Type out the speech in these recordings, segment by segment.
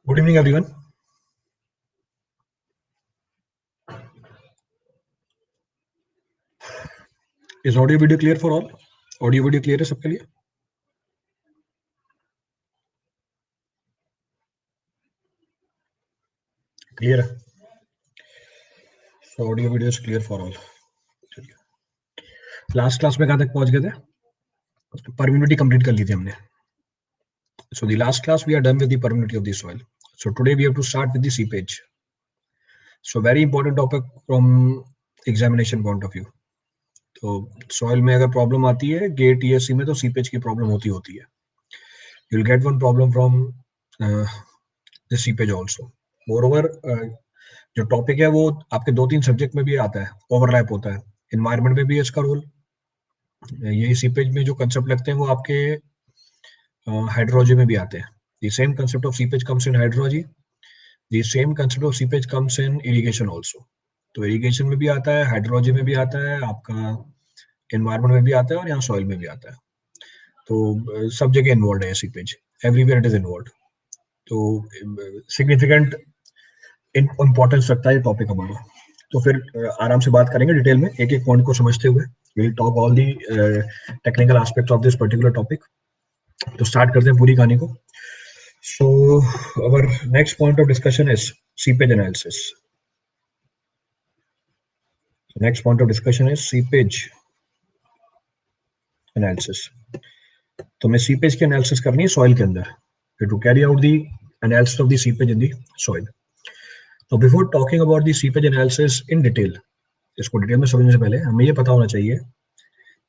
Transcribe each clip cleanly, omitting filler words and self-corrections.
Good evening, everyone. Is audio video clear for all? Audio video clear है सबके लिए? Clear है. So audio video is clear for all. Last class में कहाँ तक पहुंच गए थे? Permeability complete कर ली थी हमने. So the last class we are done with the permeability of the soil. So today we have to start with the seepage. So very important topic from examination point of view. तो soil में अगर problem आती है gate TSC में तो seepage की problem होती है. You will get one problem from the seepage also. Moreover, जो टॉपिक है वो आपके 2-3 सब्जेक्ट में भी आता है, ओवरलैप होता है. एनवायरमेंट में भी है इसका रोल. ये सीपेज में जो कंसेप्ट लगते हैं वो आपके हाइड्रोलॉजी में भी आते हैं. The same concept of seepage comes in hydrology. The same concept of seepage comes in irrigation also. तो इरिगेशन में भी आता है, हाइड्रोलॉजी में भी आता है, आपका एनवायरमेंट में भी आता है और यहाँ सॉइल में भी आता है. तो सब जगह इन्वॉल्व है seepage, everywhere it is involve. तो सिग्निफिकेंट इंपॉर्टेंस रखता है ये टॉपिक हमारा. तो फिर आराम से बात करेंगे डिटेल में एक एक पॉइंट को समझते हुए. We will talk all the technical aspects of this particular topic. तो स्टार्ट करते हैं पूरी कहानी को. So our next point of discussion is seepage analysis. Next point of discussion is seepage analysis. तो मैं सीपेज की एनालिसिस करनी है सॉइल के अंदर, to carry out the analysis of the seepage in the soil. तो before talking about the seepage analysis in detail, इसको detail में समझने से पहले हमें ये पता होना चाहिए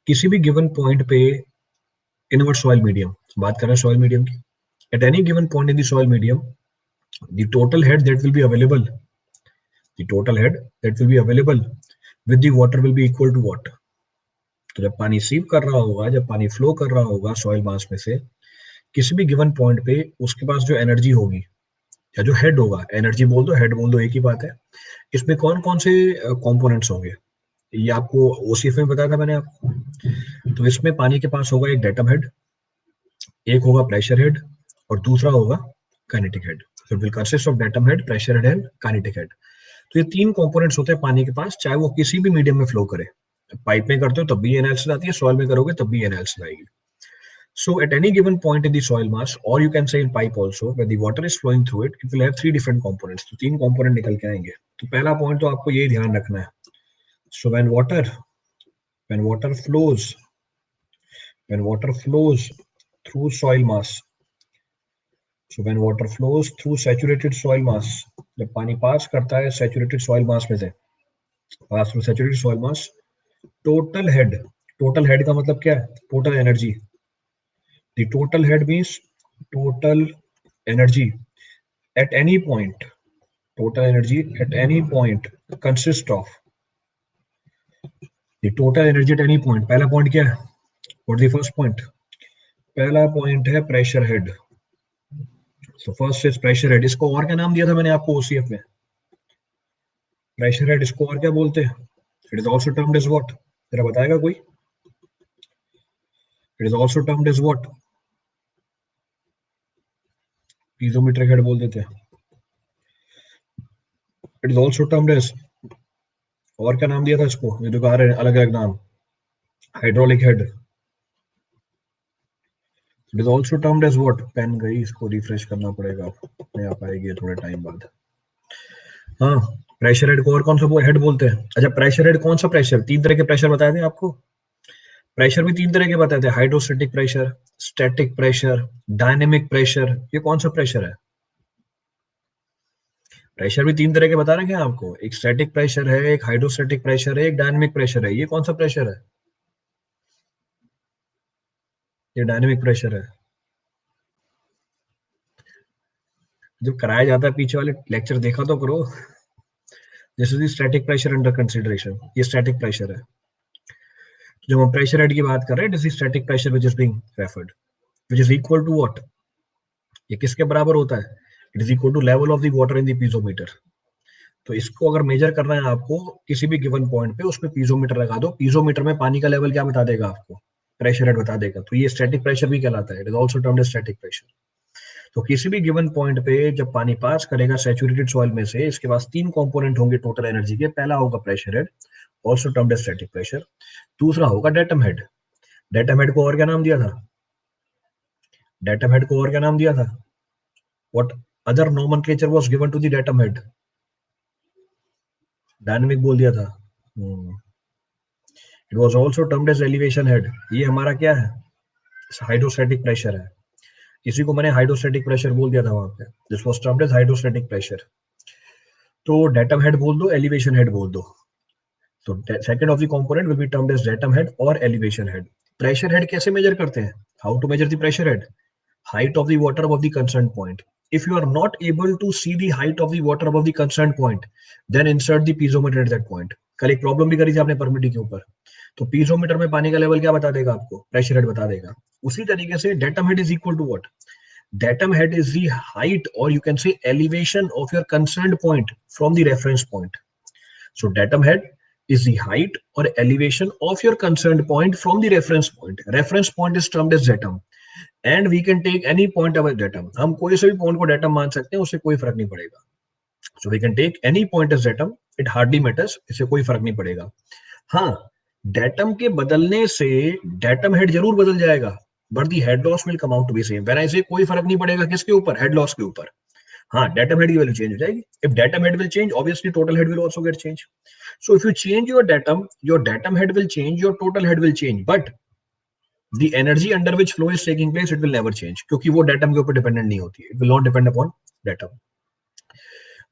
किसी भी गिवन पॉइंट पे इन अवर सॉइल मीडियम, बात कर रहे हैं सॉइल मीडियम की, at any given point in the soil medium the total head that will be available, the total head that will be available with the water will be equal to what. तो जब पानी सीप कर रहा होगा, जब पानी फ्लो कर रहा होगा सॉइल मास में से किसी भी गिवन पॉइंट पे, उसके पास जो एनर्जी होगी या जो हेड होगा, एनर्जी बोल दो हेड बोल दो एक ही बात है, इसमें कौन कौन से कंपोनेंट्स होंगे ये आपको ओसीएफ में बताया था मैंने आपको. तो इसमें पानी के पास होगा एक डेटम हेड, एक होगा प्रेशर हेड और दूसरा होगा kinetic head. So it will consist of datum head, pressure head and kinetic head. तो ये तीन कंपोनेंट्स होते हैं पानी के पास, चाहे वो किसी भी मीडियम में फ्लो करे. पाइप में करते हो तब भी एनालिसिस आती है, सॉइल में करोगे तब भी एनालिसिस आएगी. So at any given point in the soil mass, or you can say in pipe also, where the water is flowing through it, it will have three different components. तो तीन component निकल के आएंगे. तो पहला point तो आपको ये ध्यान रखना है. So when water flows through soil mass, so when water flows through saturated soil mass, जब पानी पास करता है saturated soil mass में से, pass through saturated soil mass, total head का मतलब क्या है? Total energy. The total head means total energy at any point. Total energy at any point consists of the total energy at any point. पहला point क्या है? What is the first point? पहला point है pressure head. So first is pressure head. इसको और क्या नाम दिया था मैंने आपको ओसीएफ में? Pressure head इसको और क्या बोलते हैं? It is also termed as what? जरा बताएगा कोई? It is also termed as what? Piezometric head बोल देते हैं. It is also termed as, और क्या नाम दिया था इसको? ये जो कहा रहे हैं अलग अलग नाम. Hydraulic head. It is also termed as what? Pen गई, इसको रिफ्रेश करना पड़ेगा, नहीं आ पाएगी थोड़े टाइम बाद. हाँ, प्रेशर हेड को और कौन सा हेड बोलते हैं? अच्छा, प्रेशर हेड कौन सा प्रेशर? तीन तरह के प्रेशर बताए थे आपको. प्रेशर भी तीन तरह के बताए थे, hydrostatic pressure, static pressure, dynamic pressure. ये कौन सा प्रेशर है? प्रेशर भी तीन तरह के बता रखे हैं आपको. एक स्टैटिक प्रेशर है, एक हाइड्रोस्टैटिक प्रेशर है, एक डायनेमिक प्रेशर है. ये कौन सा प्रेशर है? ये डायनेमिक प्रेशर है. जब कराया जाता है पीछे वाले लेक्चर देखा तो करो. This is the static pressure under consideration. ये स्टैटिक प्रेशर है. जब हम प्रेशर हेड की बात कर रहे हैं, this is static pressure which is being referred, which is equal to what? ये किसके बराबर होता है? It is equal to level of the water in the piezometer. तो इसको अगर मेजर करना है आपको किसी भी गिवन पॉइंट पे, उसमें पीजोमीटर लगा दो. पीजोमीटर में पानी का लेवल क्या बता देगा आपको? प्रेशर हेड बता देगा. तो ये स्टैटिक प्रेशर भी कहलाता है. It is also termed as static pressure. तो किसी भी गिवन पॉइंट पे जब पानी पास करेगा सैचुरेटेड सॉइल में से, इसके पास तीन कंपोनेंट होंगे टोटल एनर्जी के। पहला होगा pressure head, also termed as static pressure. दूसरा होगा डेटम हेड। डेटम हेड को और क्या नाम दिया था? डेटम हेड को और क्या नाम दिया था? What other nomenclature was given to the datum head? Dynamic बोल दिया था। It was also termed as elevation head. ये हमारा क्या है? हाइड्रोस्टैटिक प्रेशर है। इसी को मैंने हाइड्रोस्टैटिक प्रेशर बोल दिया था वहां पे। This was termed as hydrostatic pressure. तो डेटम हेड बोल दो, एलिवेशन हेड बोल दो। तो second of the component will be termed as datum head और एलिवेशन हेड। प्रेशर हेड कैसे मेजर करते हैं? How to measure the pressure head? height of the water above the concerned point. If you are not able to see the height of the water above the concerned point, then insert the piezometer at that point. कल एक problem भी करी थी आपने परमिटी के ऊपर, तो piezometer में पानी का लेवल क्या बता देगा आपको? प्रेशर हेड बता देगा। उसी तरीके से datum head is equal to what? Datum head is the height और you can say elevation of your concerned point from the reference point. So datum head is the height or elevation of your concerned point from the reference point. Reference point is termed as datum. And we can take any point our datum. हम कोई से भी point को datum मान सकते हैं, उससे कोई फर्क नहीं पड़ेगा। So we can take any point as datum, it hardly matters, इससे कोई फर्क नहीं पड़ेगा। हाँ, डेटम के बदलने से डेटम हेड जरूर बदल जाएगा, but the head loss will come out to be same. When I say कोई फर्क नहीं पड़ेगा किसके ऊपर? हेड लॉस के ऊपर। हाँ, डेटम हेड की वैल्यू चेंज हो जाएगी। If datum head will change, obviously total head will also get change. So if you change your datum head will change, your total head will change, but the energy under which flow is taking place, it will never change, क्योंकि वो datum के ऊपर dependent नहीं होती है। It will not depend upon datum.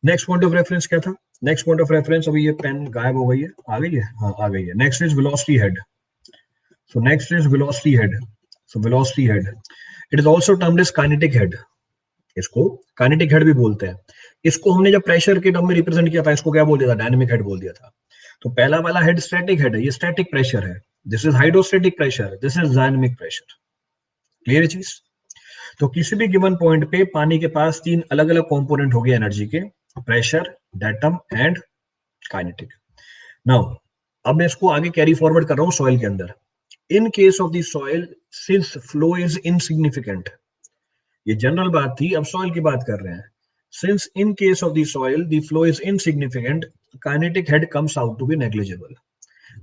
Next point of reference क्या था? Next point of reference, अभी ये पेन गायब हो गई है, आ गई है? हाँ, आ गई है। Next is velocity head. So next is velocity head. So velocity head, it is also termed as kinetic head. इसको काइनेटिक हेड भी बोलते हैं। इसको हमने जब प्रेशर के टर्म में रिप्रेजेंट किया था, इसको क्या बोल दिया था? डायनेमिक हेड बोल दिया था। तो पहला वाला हेड स्टैटिक हेड है, ये स्टैटिक प्रेशर है। This is hydrostatic pressure, this is dynamic pressure. Clear है चीज? तो किसी भी गिवन पॉइंट पे पानी के पास तीन अलग अलग कंपोनेंट हो गए एनर्जी के, pressure, datum and kinetic. Now अब मैं इसको आगे कैरी फॉरवर्ड कर रहा हूं सॉइल के अंदर। In case of the soil, since flow is insignificant, ये जनरल बात थी, अब सॉइल की बात कर रहे हैं। Since in case of the soil the flow is insignificant, kinetic head comes out to be negligible.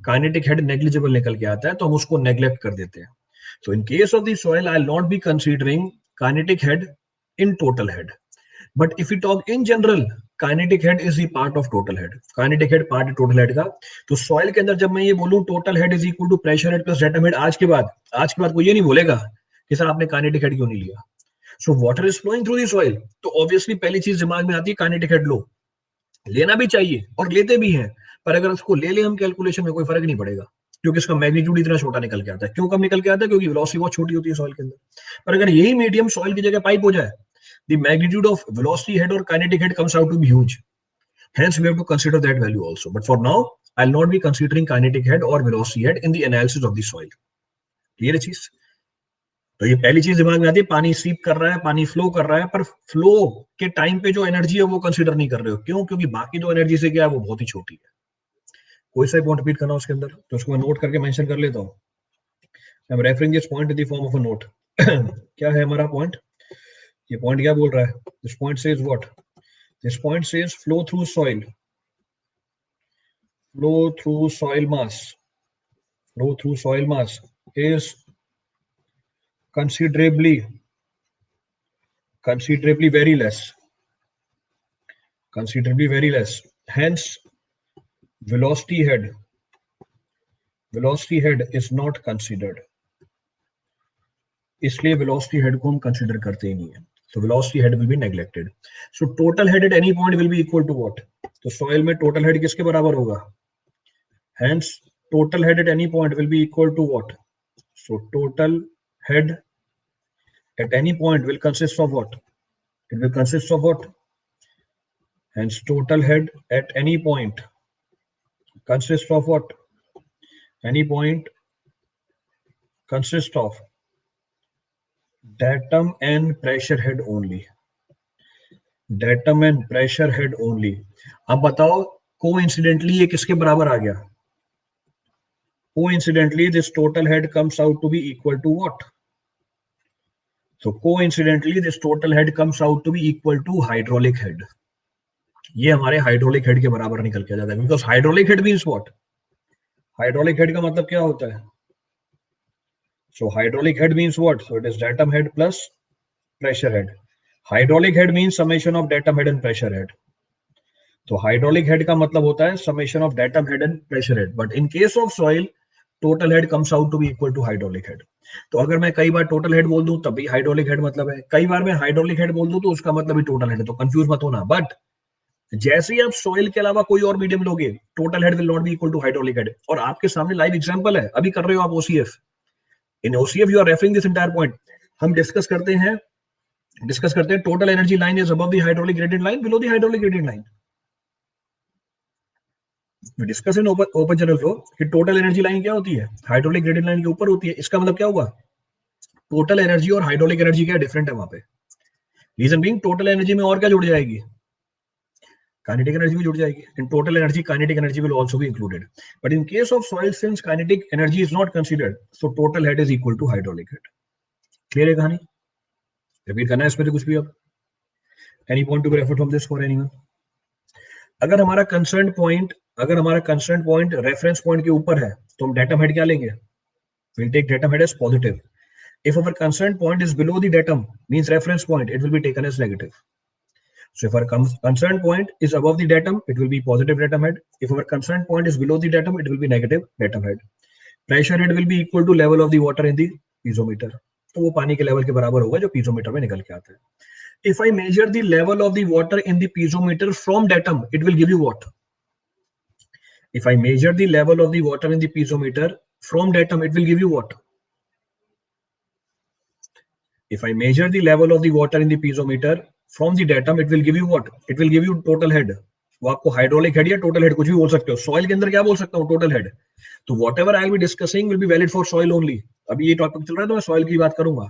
Kinetic head negligible निकल के आता है, तो हम उसको नेग्लेक्ट कर देते हैं। So in case of the soil, I'll not be considering kinetic head in total head. But if we talk in general, kinetic head is the part of total head. Kinetic head part है total head का। तो soil के अंदर जब मैं ये बोलूं total head is equal to pressure head plus datum head, आज के बाद कोई ये नहीं बोलेगा कि सर आपने kinetic head क्यों नहीं लिया। So water is flowing through the soil, तो obviously पहली चीज दिमाग में आती है kinetic head लो। लेना भी चाहिए और लेते भी हैं, पर अगर उसको ले ले हम कैलकुलेशन में, कोई फर्क नहीं पड़ेगा, क्योंकि इसका मैग्नीट्यूड इतना छोटा निकल के आता है। क्यों कम निकल के आता है? क्योंकि वेलोसिटी बहुत छोटी होती है सॉइल के अंदर। पर अगर यही मीडियम सॉइल की जगह पाइप हो जाए, the magnitude of velocity head और kinetic head comes out to be huge. Hence, we have to consider that value also. But for now, I'll not be considering kinetic head or velocity head in the analysis of the soil. Clear है चीज? तो ये पहली चीज दिमाग में आती है, पानी स्वीप कर रहा है, पानी फ्लो कर रहा है, पर फ्लो के टाइम पे जो एनर्जी है वो कंसीडर नहीं कर रहे हो। क्यों? क्योंकि बाकी जो एनर्जी से क्या है वो बहुत ही छोटी है। कोई सा पॉइंट रिपीट करना उसके अंदर, तो उसको मैं नोट करके मेंशन कर लेता हूँ। I am referring this point in the form of a note. क्या है हमारा पॉइंट? ये पॉइंट क्या बोल रहा है? This point says what? This point says flow through soil, flow through soil mass, flow through soil mass is considerably very less, considerably very less. Hence, velocity head is not considered. इसलिए velocity head को हम consider करते ही नहीं है। So velocity head will be neglected. So total head at any point will be equal to what? तो soil में total head किसके बराबर होगा? Hence, total head at any point will be equal to what? So total head at any point will consist of what? It will consist of what? Hence, total head at any point consists of what? Any point consists of datum and pressure head only. Datum and pressure head only. अब बताओ coincidentally ये किसके बराबर आ गया? Coincidentally, this total head comes out to be equal to what? So coincidentally this total head comes out to be equal to hydraulic head. ये हमारे hydraulic head के बराबर निकल के आ जाता है, because hydraulic head means what, hydraulic head का मतलब क्या होता है? So hydraulic head means what? So it is datum head plus pressure head. Hydraulic head means summation of datum head and pressure head. तो हाइड्रोलिक हेड का मतलब होता है summation of datum head and pressure head, but in case of soil total head comes out to be equal to hydraulic head. तो अगर मैं कई बार total head बोल दूं तब भी हाइड्रोलिक हेड मतलब है, कई बार मैं हाइड्रोलिक हेड बोल दूं तो उसका मतलब भी टोटल हेड है, तो कंफ्यूज मत होना. बट जैसे ही आप सॉइल के अलावा कोई और मीडियम लोगे, total head will not be equal to hydraulic head. और आपके सामने लाइव एग्जांपल है, अभी कर रहे हो आप OCF. In OCF you are referring this entire point. हम डिस्कस करते हैं total energy line is above the hydraulic gradient line, below the hydraulic gradient line. Discuss in open channel flow कि टोटल एनर्जी लाइन क्या होती है, hydraulic gradient line के ऊपर होती है. इसका मतलब क्या हुआ, टोटल एनर्जी और हाइड्रोलिक एनर्जी क्या डिफरेंट है वहां पे. रीजन बीइंग टोटल एनर्जी में और क्या जुड़ जाएगी, काइनेटिक एनर्जी भी जुड़ जाएगी. In total energy kinetic energy will also be included. But in case of soil since kinetic energy is not considered, so total head is equal to hydraulic head. Clear है कहानी? Repeat करना है इसमें तो कुछ भी. अब any point to be refer from this for anyone? अगर हमारा कंसर्न पॉइंट रेफरेंस पॉइंट के ऊपर है तो हम डेटम हेड क्या लेंगे, will take datum head as positive. If our concerned point is below the datum, means reference point, it will be taken as negative. So if our concerned point is above the datum, it will be positive datum head. If our concerned point is below the datum, it will be negative datum head. Pressure head will be equal to level of the water in the piezometer. तो वो पानी के level के बराबर होगा जो piezometer में निकल के आता है. If I measure the level of the water in the piezometer from datum, it will give you what? If I measure the level of the water in the piezometer from datum, it will give you what? If I measure the level of the water in the piezometer from the datum, it will give you what? It will give you total head. वो आपको hydraulic head या total head कुछ भी बोल सकते हो. Soil के अंदर क्या बोल सकता हूँ, टोटल हेड. तो what ever I will be discussing will be valid for soil only. अभी ये टॉपिक चल रहा है तो मैं सॉइल की बात करूंगा.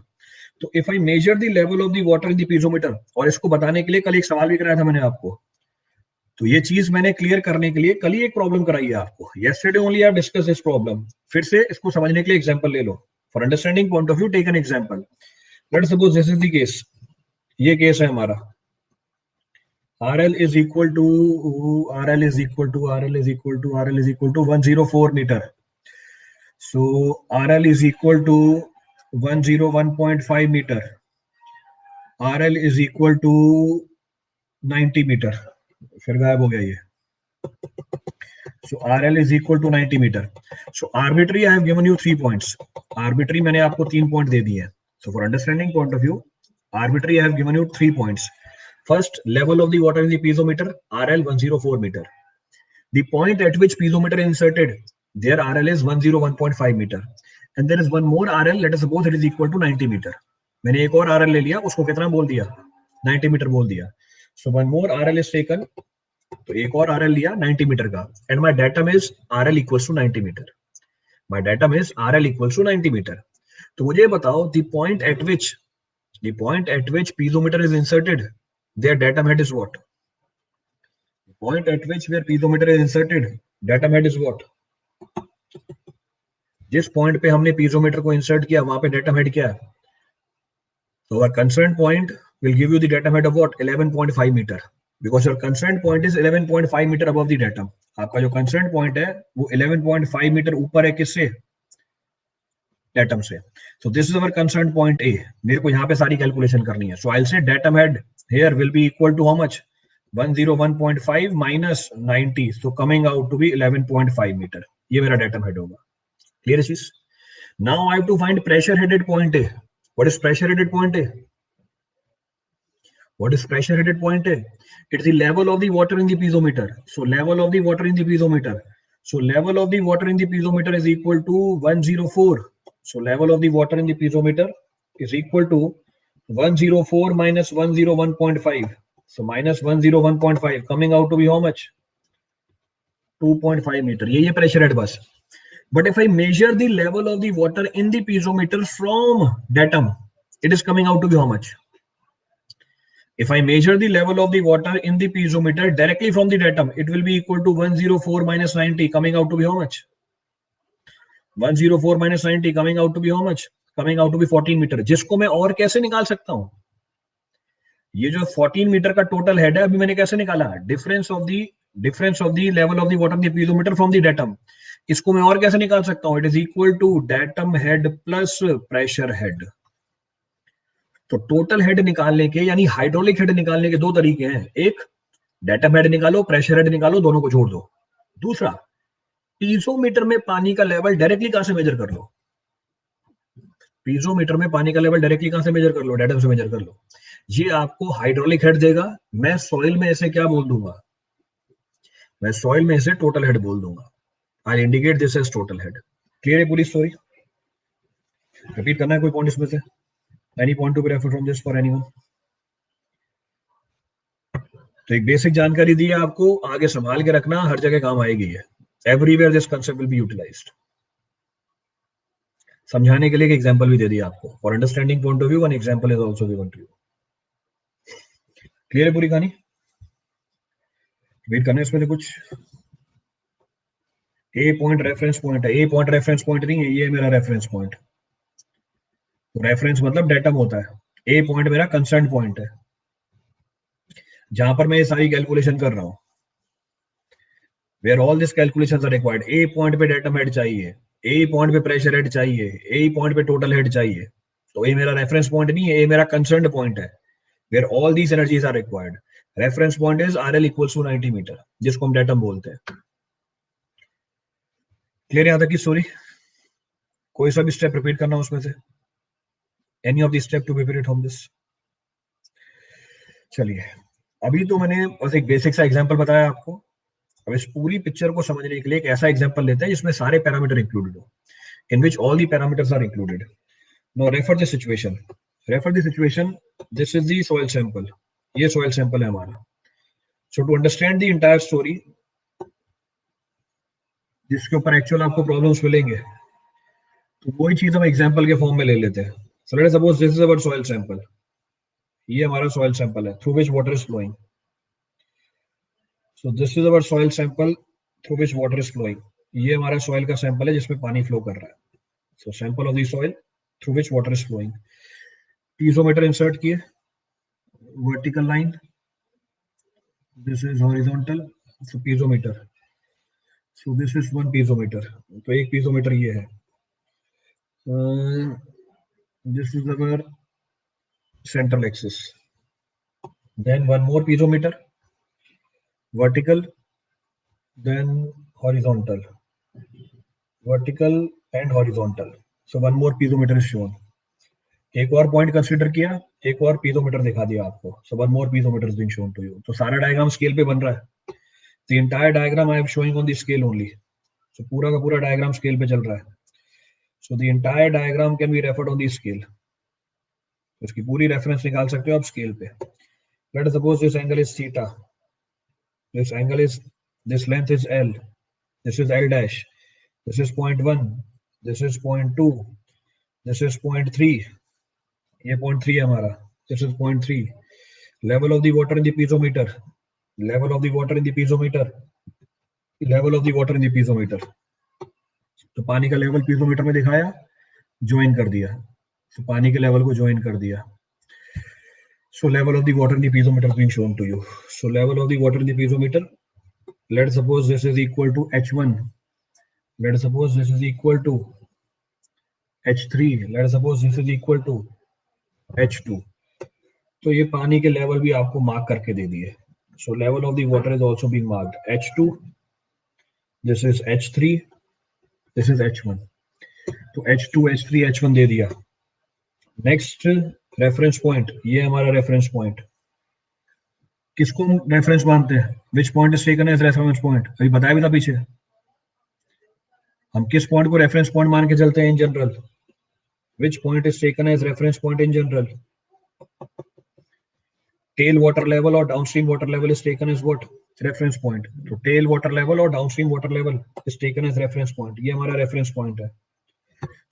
तो if I measure the level of the water in the piezometer, और इसको बताने के लिए कल एक सवाल भी कराया था मैंने आपको. तो ये चीज मैंने क्लियर करने के लिए कल ही एक प्रॉब्लम कराई है आपको. Yesterday only I discuss this problem. फिर से इसको समझने के लिए एग्जांपल ले लो. For understanding point of view take an example. Let's suppose this is the case. ये केस है हमारा. RL is equal to 104 meter. So RL is equal to 101.5 meter. RL is equal to 90 meter. फिर गायब हो गया ये. So RL is equal to 90 meter. So arbitrary I have given you 3 points. Arbitrary मैंने आपको 3 point दे दिए हैं. So for understanding point of view, arbitrary I have given you 3 points. First, level of the water in the piezometer, RL 104 meter. The point at which piezometer is inserted, their RL is 101.5 meter. And there is one more RL, let us suppose it is equal to 90 meter. मैंने एक और RL ले लिया, उसको कितना बोल दिया, 90 metre बोल दिया. So one more RL is taken. तो एक और RL लिया 90 मीटर का. And my datum is RL equals to 90 meter. My datum is RL equals to 90 meter. तो मुझे बताओ, the point at which piezometer is inserted, their datum head is what? The point at which where piezometer is inserted, datum head is what? जिस point पे हमने piezometer को insert किया वहां पे datum head क्या है? So our concerned point will give you the datum head of what? 11.5 meter. Because your concerned point is 11.5 meter above the datum. आपका जो concerned point है वो 11.5 meter ऊपर है किससे? datum से. So this is our concerned point A. मेरे को यहाँ पे सारी कैलकुलेशन करनी है. So I'll say datum head here will be equal to how much? 101.5 minus 90. So coming out to be 11.5 meter. ये मेरा datum head होगा. Clear चीज? Now I have to find pressure headed point A. What is pressure headed point A? What is pressure headed point A? It's the level of the water in the piezometer. So level of the water in the piezometer. So level of the water in the piezometer is equal to 104. So level of the water in the piezometer is equal to 104 minus 101.5. So minus 101.5 coming out to be how much? 2.5 meter. ये pressure head बस. But if I measure the level of the water in the piezometer from datum, it is coming out to be how much? If I measure the level of the water in the piezometer directly from the datum, it will be equal to 104 minus 90 coming out to be how much? 104 minus 90 coming out to be how much? Coming out to be 14 metre, जिसको मैं और कैसे निकाल सकता हूं? ये जो 14 metre का टोटल हेड है, अभी मैंने कैसे निकाला? Difference of the level of the water in the piezometer from the datum. इसको मैं और कैसे निकाल सकता हूँ? It is equal to datum head plus pressure head. तो टोटल हेड निकालने के, यानी हाइड्रोलिक हेड निकालने के दो तरीके हैं। एक, डेटम हेड निकालो, प्रेशर हेड निकालो, दोनों को जोड़ दो। दूसरा, पीजोमीटर में पानी का लेवल डायरेक्टली कहां से मेजर कर लो? पीजोमीटर में पानी का लेवल डायरेक्टली कहां से मेजर कर लो? डेटम से मेजर कर लो। ये आपको हाइड्रोलिक हेड देगा। मैं सॉइल में इसे क्या बोल दूंगा? मैं सॉइल में इसे टोटल हेड बोल दूंगा। I indicate this as total head. Clear है पूरी स्टोरी? रिपीट करना है कोई पॉइंट इसमें से? Any point to be refer from this for anyone? तो एक बेसिक जानकारी दी है आपको, आगे संभाल के रखना, हर जगह काम आएगी है। Everywhere this concept will be utilised. समझाने के लिए एक एग्जांपल भी दे दिया आपको। For understanding point of view one example is also given to you. Clear है पूरी कहानी? वेट करना है इसमें से कुछ। ए पॉइंट रेफरेंस पॉइंट है। ए पॉइंट रेफरेंस पॉइंट नहीं है, ये है मेरा रेफरेंस पॉइंट। तो रेफरेंस मतलब डेटम होता है। ए पॉइंट मेरा कंसर्न पॉइंट है, जहां पर मैं ये सारी कैलकुलेशन कर रहा हूं। Where all this calculations are required. A point पे डेटम हेड चाहिए, ए पॉइंट पे प्रेशर हेड चाहिए, ए पॉइंट पे टोटल हेड चाहिए। तो ये मेरा रेफरेंस पॉइंट नहीं है, ये मेरा कंसर्न पॉइंट है, where all these energies are required. Reference point is R L equals to 90 metre, जिसको हम डेटम बोलते हैं। क्लियर यहां तक की स्टोरी? कोई सा भी स्टेप रिपीट करना उसमें से? Any of the step to be repeated from this? चलिए, अभी तो मैंने बस एक बेसिक सा एग्जांपल बताया आपको। अब इस पूरी पिक्चर को समझने के लिए एक ऐसा एग्जांपल लेते हैं जिसमें सारे पैरामीटर इंक्लूडेड हो, in which all the parameters are included. Now refer the situation. Refer the situation. This is the soil sample. ये सॉइल सैंपल है हमारा। So to understand the entire story, जिसके ऊपर एक्चुअल आपको प्रॉब्लम्स मिलेंगे, तो वही चीज हम एग्जांपल के फॉर्म में ले लेते हैं। So let's suppose this is our soil sample. ये हमारा सॉइल सैंपल है through which water is flowing. So this is our soil sample through which water is flowing. ये हमारा सॉइल का सैंपल है जिसमें पानी फ्लो कर रहा है। So sample of the soil through which water is flowing. Piezometer insert किए, vertical line, this is horizontal, so piezometer. So this is one piezometer. तो एक पीजोमीटर ये है। This is our central axis. Then one more piezometer, vertical, then horizontal, vertical and horizontal. So one more piezometer is shown. एक और point consider किया, एक और piezometer दिखा दिया आपको। So one more piezometer is being shown to you. तो सारा डायग्राम स्केल पे बन रहा है। The entire diagram I am showing on the scale only. So पूरा का पूरा डायग्राम स्केल पे चल रहा है। So the entire diagram can be referred on the scale. उसकी पूरी रेफरेंस निकाल सकते हो आप स्केल पे। Let us suppose this angle is theta. This angle is, this length is L. This is L dash. This is 0.1. This is 0.2. This is 0.3. ये 0.3 है हमारा. This is 0.3. Level of the water in the piezometer. Level of the water in the piezometer. Level of the water in the piezometer. तो पानी का level piezometer में दिखाया, join कर दिया। तो पानी के लेवल को ज्वाइन कर दिया। So level of the water in the piezometer is being shown to you. So level of the water in the piezometer. Let's suppose this is equal to H1. Let's suppose this is equal to H3. Let's suppose this is equal to H2. तो ये पानी के level भी आपको mark करके दे दिए। So level of the water is also being marked. H2. This is H3. This is H1. तो H2, H3, H1 दे दिया। नेक्स्ट रेफरेंस पॉइंट, ये हमारा रेफरेंस पॉइंट। किसको रेफरेंस मानते हैं? Which point is taken as reference point? अभी बताया भी था पीछे। हम किस पॉइंट को रेफरेंस पॉइंट मान के चलते हैं in general? Which point is taken as reference point in general? Tail water level or downstream water level is taken as what? Reference point. So tail water level or downstream water level is taken as reference point. ये हमारा reference point है.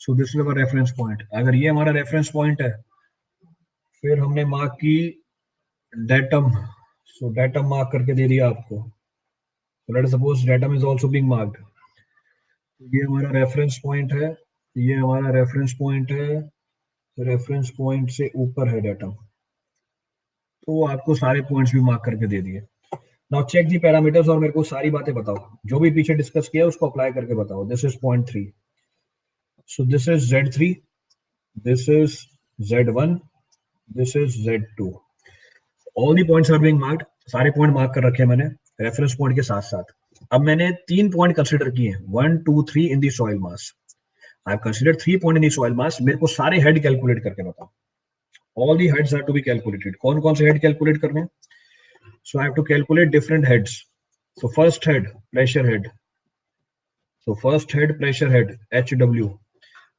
So this is our reference point. अगर ये हमारा reference point है, फिर हमने mark की datum. So datum मार्क करके दे दिया आपको. So let us suppose datum is also being marked. ये हमारा reference point है ये हमारा रेफरेंस पॉइंट है, रेफरेंस पॉइंट से ऊपर है डेटम, तो आपको सारे पॉइंट्स भी मार्क करके दे दिए। नाउ चेक दी पैरामीटर्स और मेरे को सारी बातें बताओ, जो भी पीछे डिस्कस किया उसको अप्लाई करके बताओ। This is point 3, so this is Z3, this is Z1, this is Z2। All the points are being marked, सारे पॉइंट मार्क कर रखे हैं मैंने रेफरेंस पॉइंट के साथ साथ। अब मैंने 3 पॉइंट कंसीडर किए हैं, 1 2 3 in the soil mass. I have considered 3 point in the soil mass. मेरे को सारे हेड कैलकुलेट करके बताओ। All the heads are to be calculated. कौन कौन से हेड कैलकुलेट करने हैं? So I have to calculate different heads. So first head, pressure head. So first head, pressure head, HW.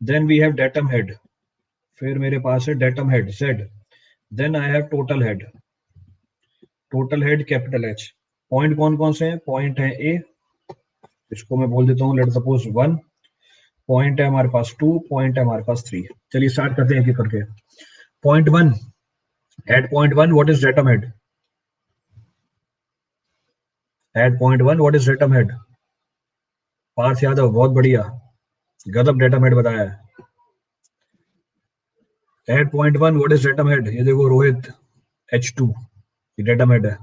Then we have datum head. फिर मेरे पास है datum head, Z. Then I have total head. Total head, capital H. Point कौन कौन से हैं? Point है A, इसको मैं बोल देता हूँ लेट सपोज 1। पॉइंट है हमारे पास 2, पॉइंट है हमारे पास 3। चलिए स्टार्ट करते हैं एक एक करके। Point 1, at point 1 what is datum head? At point 1 what is datum head? Parth Yadav, बहुत बढ़िया, गजब datum head बताया है। At point 1 what is datum head? ये देखो रोहित, H2, ये datum head है।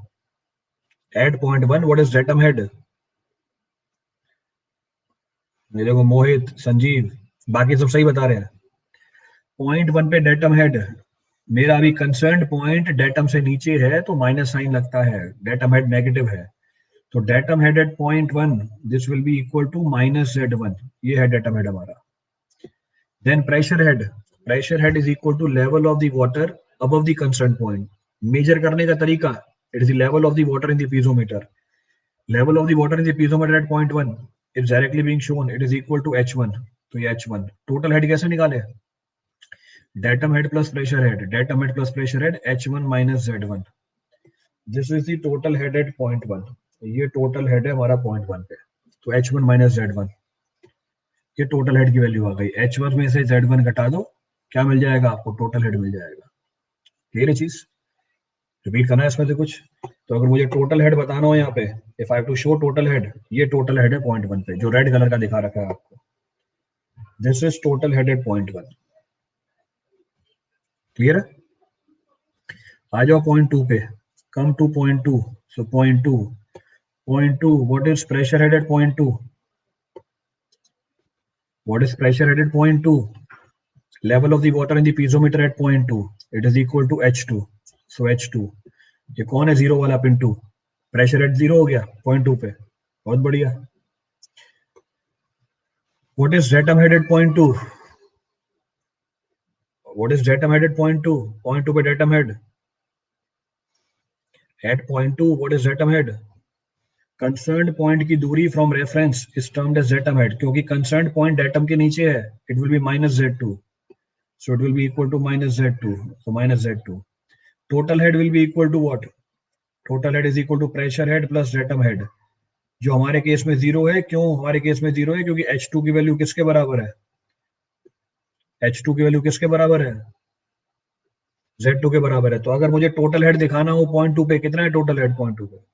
At point 1 what is datum head? ये देखो मोहित, संजीव, बाकी सब सही बता रहे हैं। पॉइंट 1 पे datum head, मेरा अभी कंसर्न पॉइंट datum से नीचे है तो माइनस साइन लगता है, datum head नेगेटिव है, तो datum head at point 1 this will be equal to minus Z1। ये है datum head हमारा। Then pressure head is equal to level of the water above the concern point. Measure करने का तरीका, it is the level of the water in the piezometer. Level of the water in the piezometer at point 1 is directly being shown, it is equal to H1। तो ये H1। Total head कैसे निकाले? Datum head plus pressure head, datum head plus pressure head, H1 minus Z1। This is the total head at point 1। ये total head है हमारा point 1 पे, तो H1 minus Z1, ये टोटल हेड की value आ गई। H1 में से Z1 घटा दो, क्या मिल जाएगा आपको? टोटल हेड मिल जाएगा। क्लियर है चीज? रिपीट करना है इसमें से कुछ? तो अगर मुझे टोटल हेड बताना हो यहाँ पे, if I have to show total head, ये टोटल हेड है पॉइंट 1 पे, जो रेड कलर का दिखा रखा है आपको। This is total head at point 1। Clear है? आ जाओ पॉइंट 2 पे। Come to point 2। So point 2, point 2 what is pressure head at point 2? What is pressure head at point 2? Level of the water in the piezometer at point 2, it is equal to H2। So H2, ये कौन है zero वाला? Pin 2। Pressure head zero हो गया point 2 पे, बहुत बढ़िया। What is datum head at point 2? What is datum head at point 2? Point 2 पे datum head at point 2 what is datum head? Concerned point की दूरी from reference is termed as datum head, क्योंकि concerned point datum के नीचे है, it will be minus Z2। So it will be equal to minus Z2, so minus Z2। Total head will be equal to what? Total head is equal to pressure head plus datum head, जो हमारे case में zero है। क्यों हमारे case में zero है? क्योंकि H2 की वैल्यू किसके बराबर है? H2 की वैल्यू किसके बराबर है? Z2 के बराबर है। तो अगर मुझे टोटल हेड दिखाना हो पॉइंट 2 पे, कितना है टोटल हेड पॉइंट 2 पे?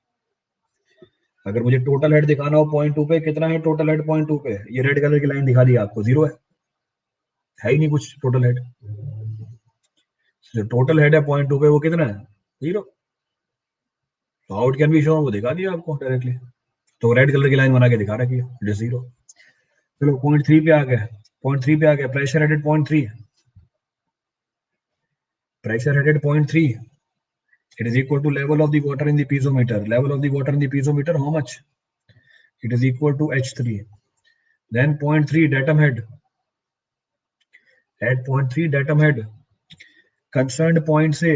अगर मुझे टोटल हेड दिखाना हो पॉइंट 2 पे, कितना है टोटल हेड पॉइंट 2 पे? ये रेड कलर की लाइन दिखा दी आपको, जीरो है ही नहीं कुछ टोटल हेड। जो टोटल हेड है पॉइंट 2 पे वो कितना है? जीरो। तो आउट कैन बी शो, वो दिखा दिया आपको डायरेक्टली, तो रेड कलर की लाइन बना के दिखा रखी है, इट इज जीरो। चलो पॉइंट 3 पे आ गए। पॉइंट 3 पे आ गए, pressure headed point 3। Pressure headed point 3, it is equal to level of the water in the piezometer. Level of the water in the piezometer, how much? It is equal to H3. Then point 3 datum head. At point 3 datum head, concerned point से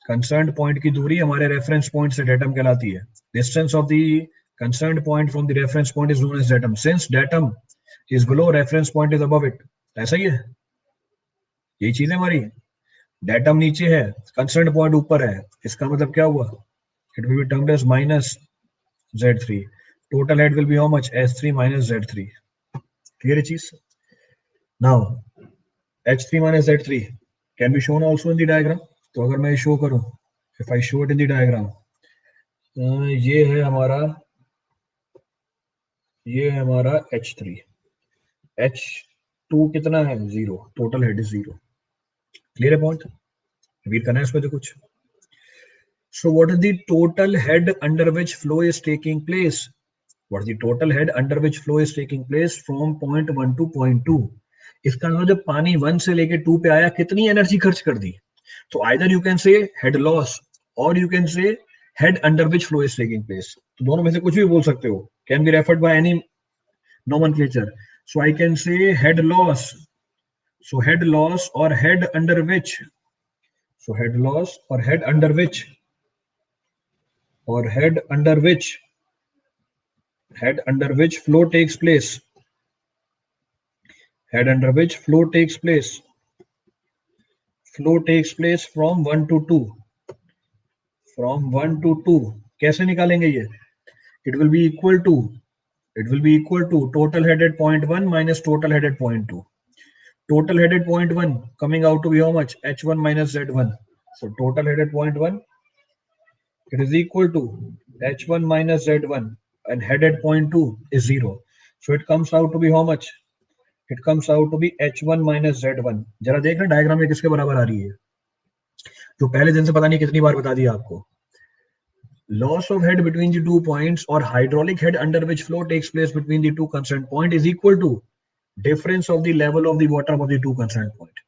concerned point की दूरी हमारे reference point से datum कहलाती है। Distance of the concerned point from the reference point is known as datum. Since datum is below, reference point is above it. ऐसा ही है, यही चीज है हमारी। datum नीचे है, concerned point ऊपर है, इसका मतलब क्या हुआ? It will be termed as minus Z3. Total head will be how much? S3 minus Z3. Clear है चीज? Now H3 minus Z3 can be shown also in the diagram. तो अगर मैं शो करूं, if I show it in the diagram, ये है हमारा, ये है हमारा H3, टू कितना है, 0, टोटल हेड इज 0। क्लियर है पॉइंट? रिपीट करना है इसमें तो कुछ। So what is the total head under which flow is taking place? What is the total head under which flow is taking place from point 1 to point 2? इसका मतलब जब पानी 1 से लेके 2 पे आया कितनी एनर्जी खर्च कर दी? तो either you can say head loss or you can say head under which flow is taking place. तो दोनों में से कुछ भी बोल सकते हो. Can be referred by any nomenclature. So I can say head loss. So head loss or head under which. So head loss or head under which. Or head under which flow takes place. Head under which flow takes place. Flow takes place from 1 to 2. From 1 to 2. कैसे निकालेंगे ये? It will be equal to total head at point 1 minus total head at point 2. Total head at point 1 coming out to be how much? H1 minus Z1. So total head at point 1, it is equal to H1 minus Z1, and head at point 2 is 0. So it comes out to be how much? It comes out to be H1 minus Z1. जरा देख रहे diagram में किसके बराबर आ रही है, जो पहले दिन से पता नहीं कितनी बार बता दिया आपको. Loss of head between the 2 points or hydraulic head under which flow takes place between the 2 concerned point is equal to difference of the level of the water above the 2 concerned point.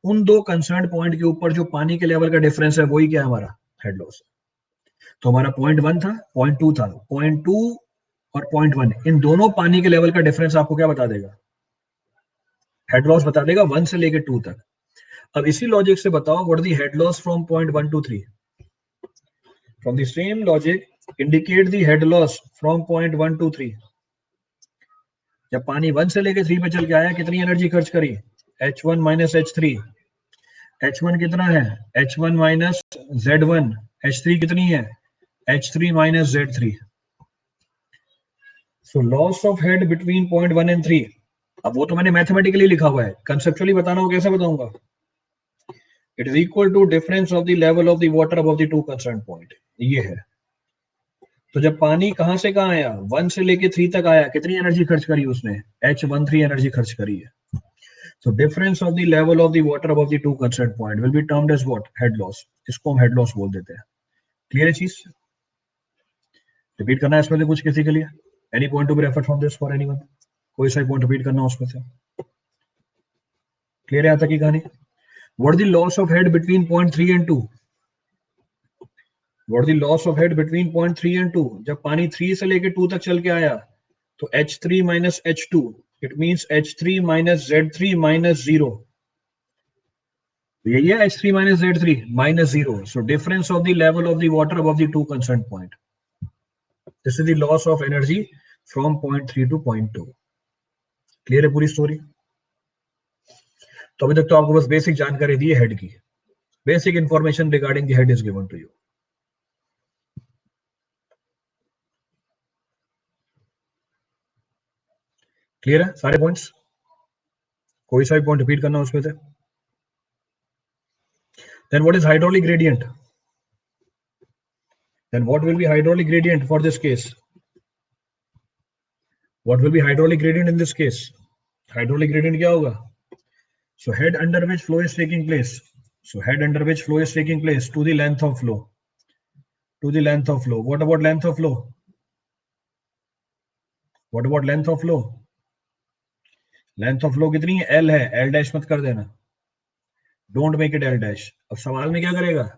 उन दो concerned point के ऊपर जो पानी के level का difference है वही क्या है हमारा head loss. तो हमारा पॉइंट 1 था, पॉइंट 2 था, पॉइंट 2 और पॉइंट 1, इन दोनों पानी के लेवल का डिफरेंस आपको क्या बता देगा? हेड लॉस बता देगा 1 से लेके 2 तक. अब इसी लॉजिक से बताओ what the head loss from point 1 to 3. From the same logic indicate the head loss from point 1 to 3. जब पानी 1 से लेके 3 पे चल के आया कितनी एनर्जी खर्च करी? H1 minus H3. H1 कितना है? H1 minus Z1. H3 कितनी है? H3 minus Z3. So loss of head between point 1 and 3. अब वो तो मैंने मैथमेटिकली लिखा हुआ है, कंसेप्चुअली बताना हो कैसे बताऊंगा? It is equal to difference of the level of the water above the 2 concern point. ये है. तो जब पानी कहां से कहां आया? 1 से लेके 3 तक आया, कितनी एनर्जी खर्च करी उसने? H13 एनर्जी खर्च करी है. So difference of the level of the water above the 2 concerned point will be termed as what? Head loss. इसको हम head loss बोल देते हैं. क्लियर है चीज? रिपीट करना है इसमें से कुछ किसी के लिए? Any point to be referred from this for anyone? कोई सा पॉइंट रिपीट करना उसमें से. क्लियर है यहाँ तक की कहानी? What is the loss of head between point 3 and 2? What is the loss of head between point 3 and 2? जब पानी 3 से लेके 2 तक चल के आया तो H3 minus H2, it means H3 minus Z3 minus 0. यही है H3 minus Z3 minus 0. So difference of the level of the water above the 2 concerned point. This is the loss of energy from point 3 to point 2. Clear है पूरी story? तो अभी तक तो आपको बस बेसिक जानकारी दी है हेड की. Basic information regarding the head is given to you. Clear है सारे पॉइंट्स? कोई सा भी पॉइंट रिपीट करना उसमें से. Then what is hydraulic gradient? Then what will be hydraulic gradient for this case? What will be hydraulic gradient in this case? Hydraulic gradient क्या होगा? So head under which flow is taking place. So head under which flow is taking place to the length of flow. To the length of flow. What about length of flow? What about length of flow? Length of flow कितनी है? L है. L dash मत कर देना. Don't make it L dash. अब सवाल में क्या करेगा?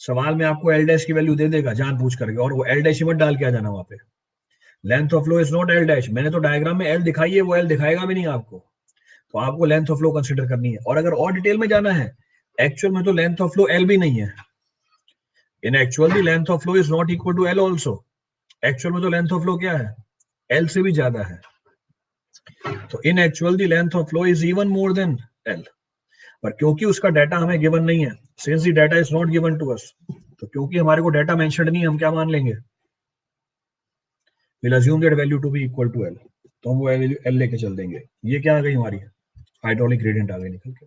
सवाल में आपको L dash की वैल्यू दे देगा जान पूछ करके, और वो L dash ही मत डाल के आ जाना वहां पे. Length of flow is not L dash. मैंने तो डायग्राम में L दिखाई है, वो L दिखाएगा भी नहीं आपको. तो आपको लेंथ ऑफ फ्लो कंसीडर करनी है. और अगर और डिटेल में जाना है, एक्चुअल में तो लेंथ ऑफ फ्लो L भी नहीं है. In actual the length of flow is not equal to L also. Actual में तो लेंथ ऑफ फ्लो क्या है? L से भी ज्यादा है. तो in actual the length of flow is even more than L. पर क्योंकि उसका डाटा हमें गिवन नहीं है, since the data is not given to us, तो क्योंकि हमारे को डाटा मेंशन्ड नहीं है, हम क्या मान लेंगे? We'll assume that value to be equal to L. तो हम वो वैल्यू L लेके चल देंगे. ये क्या आ गई हमारी? हाइड्रोलिक ग्रेडियंट आ गई निकल के.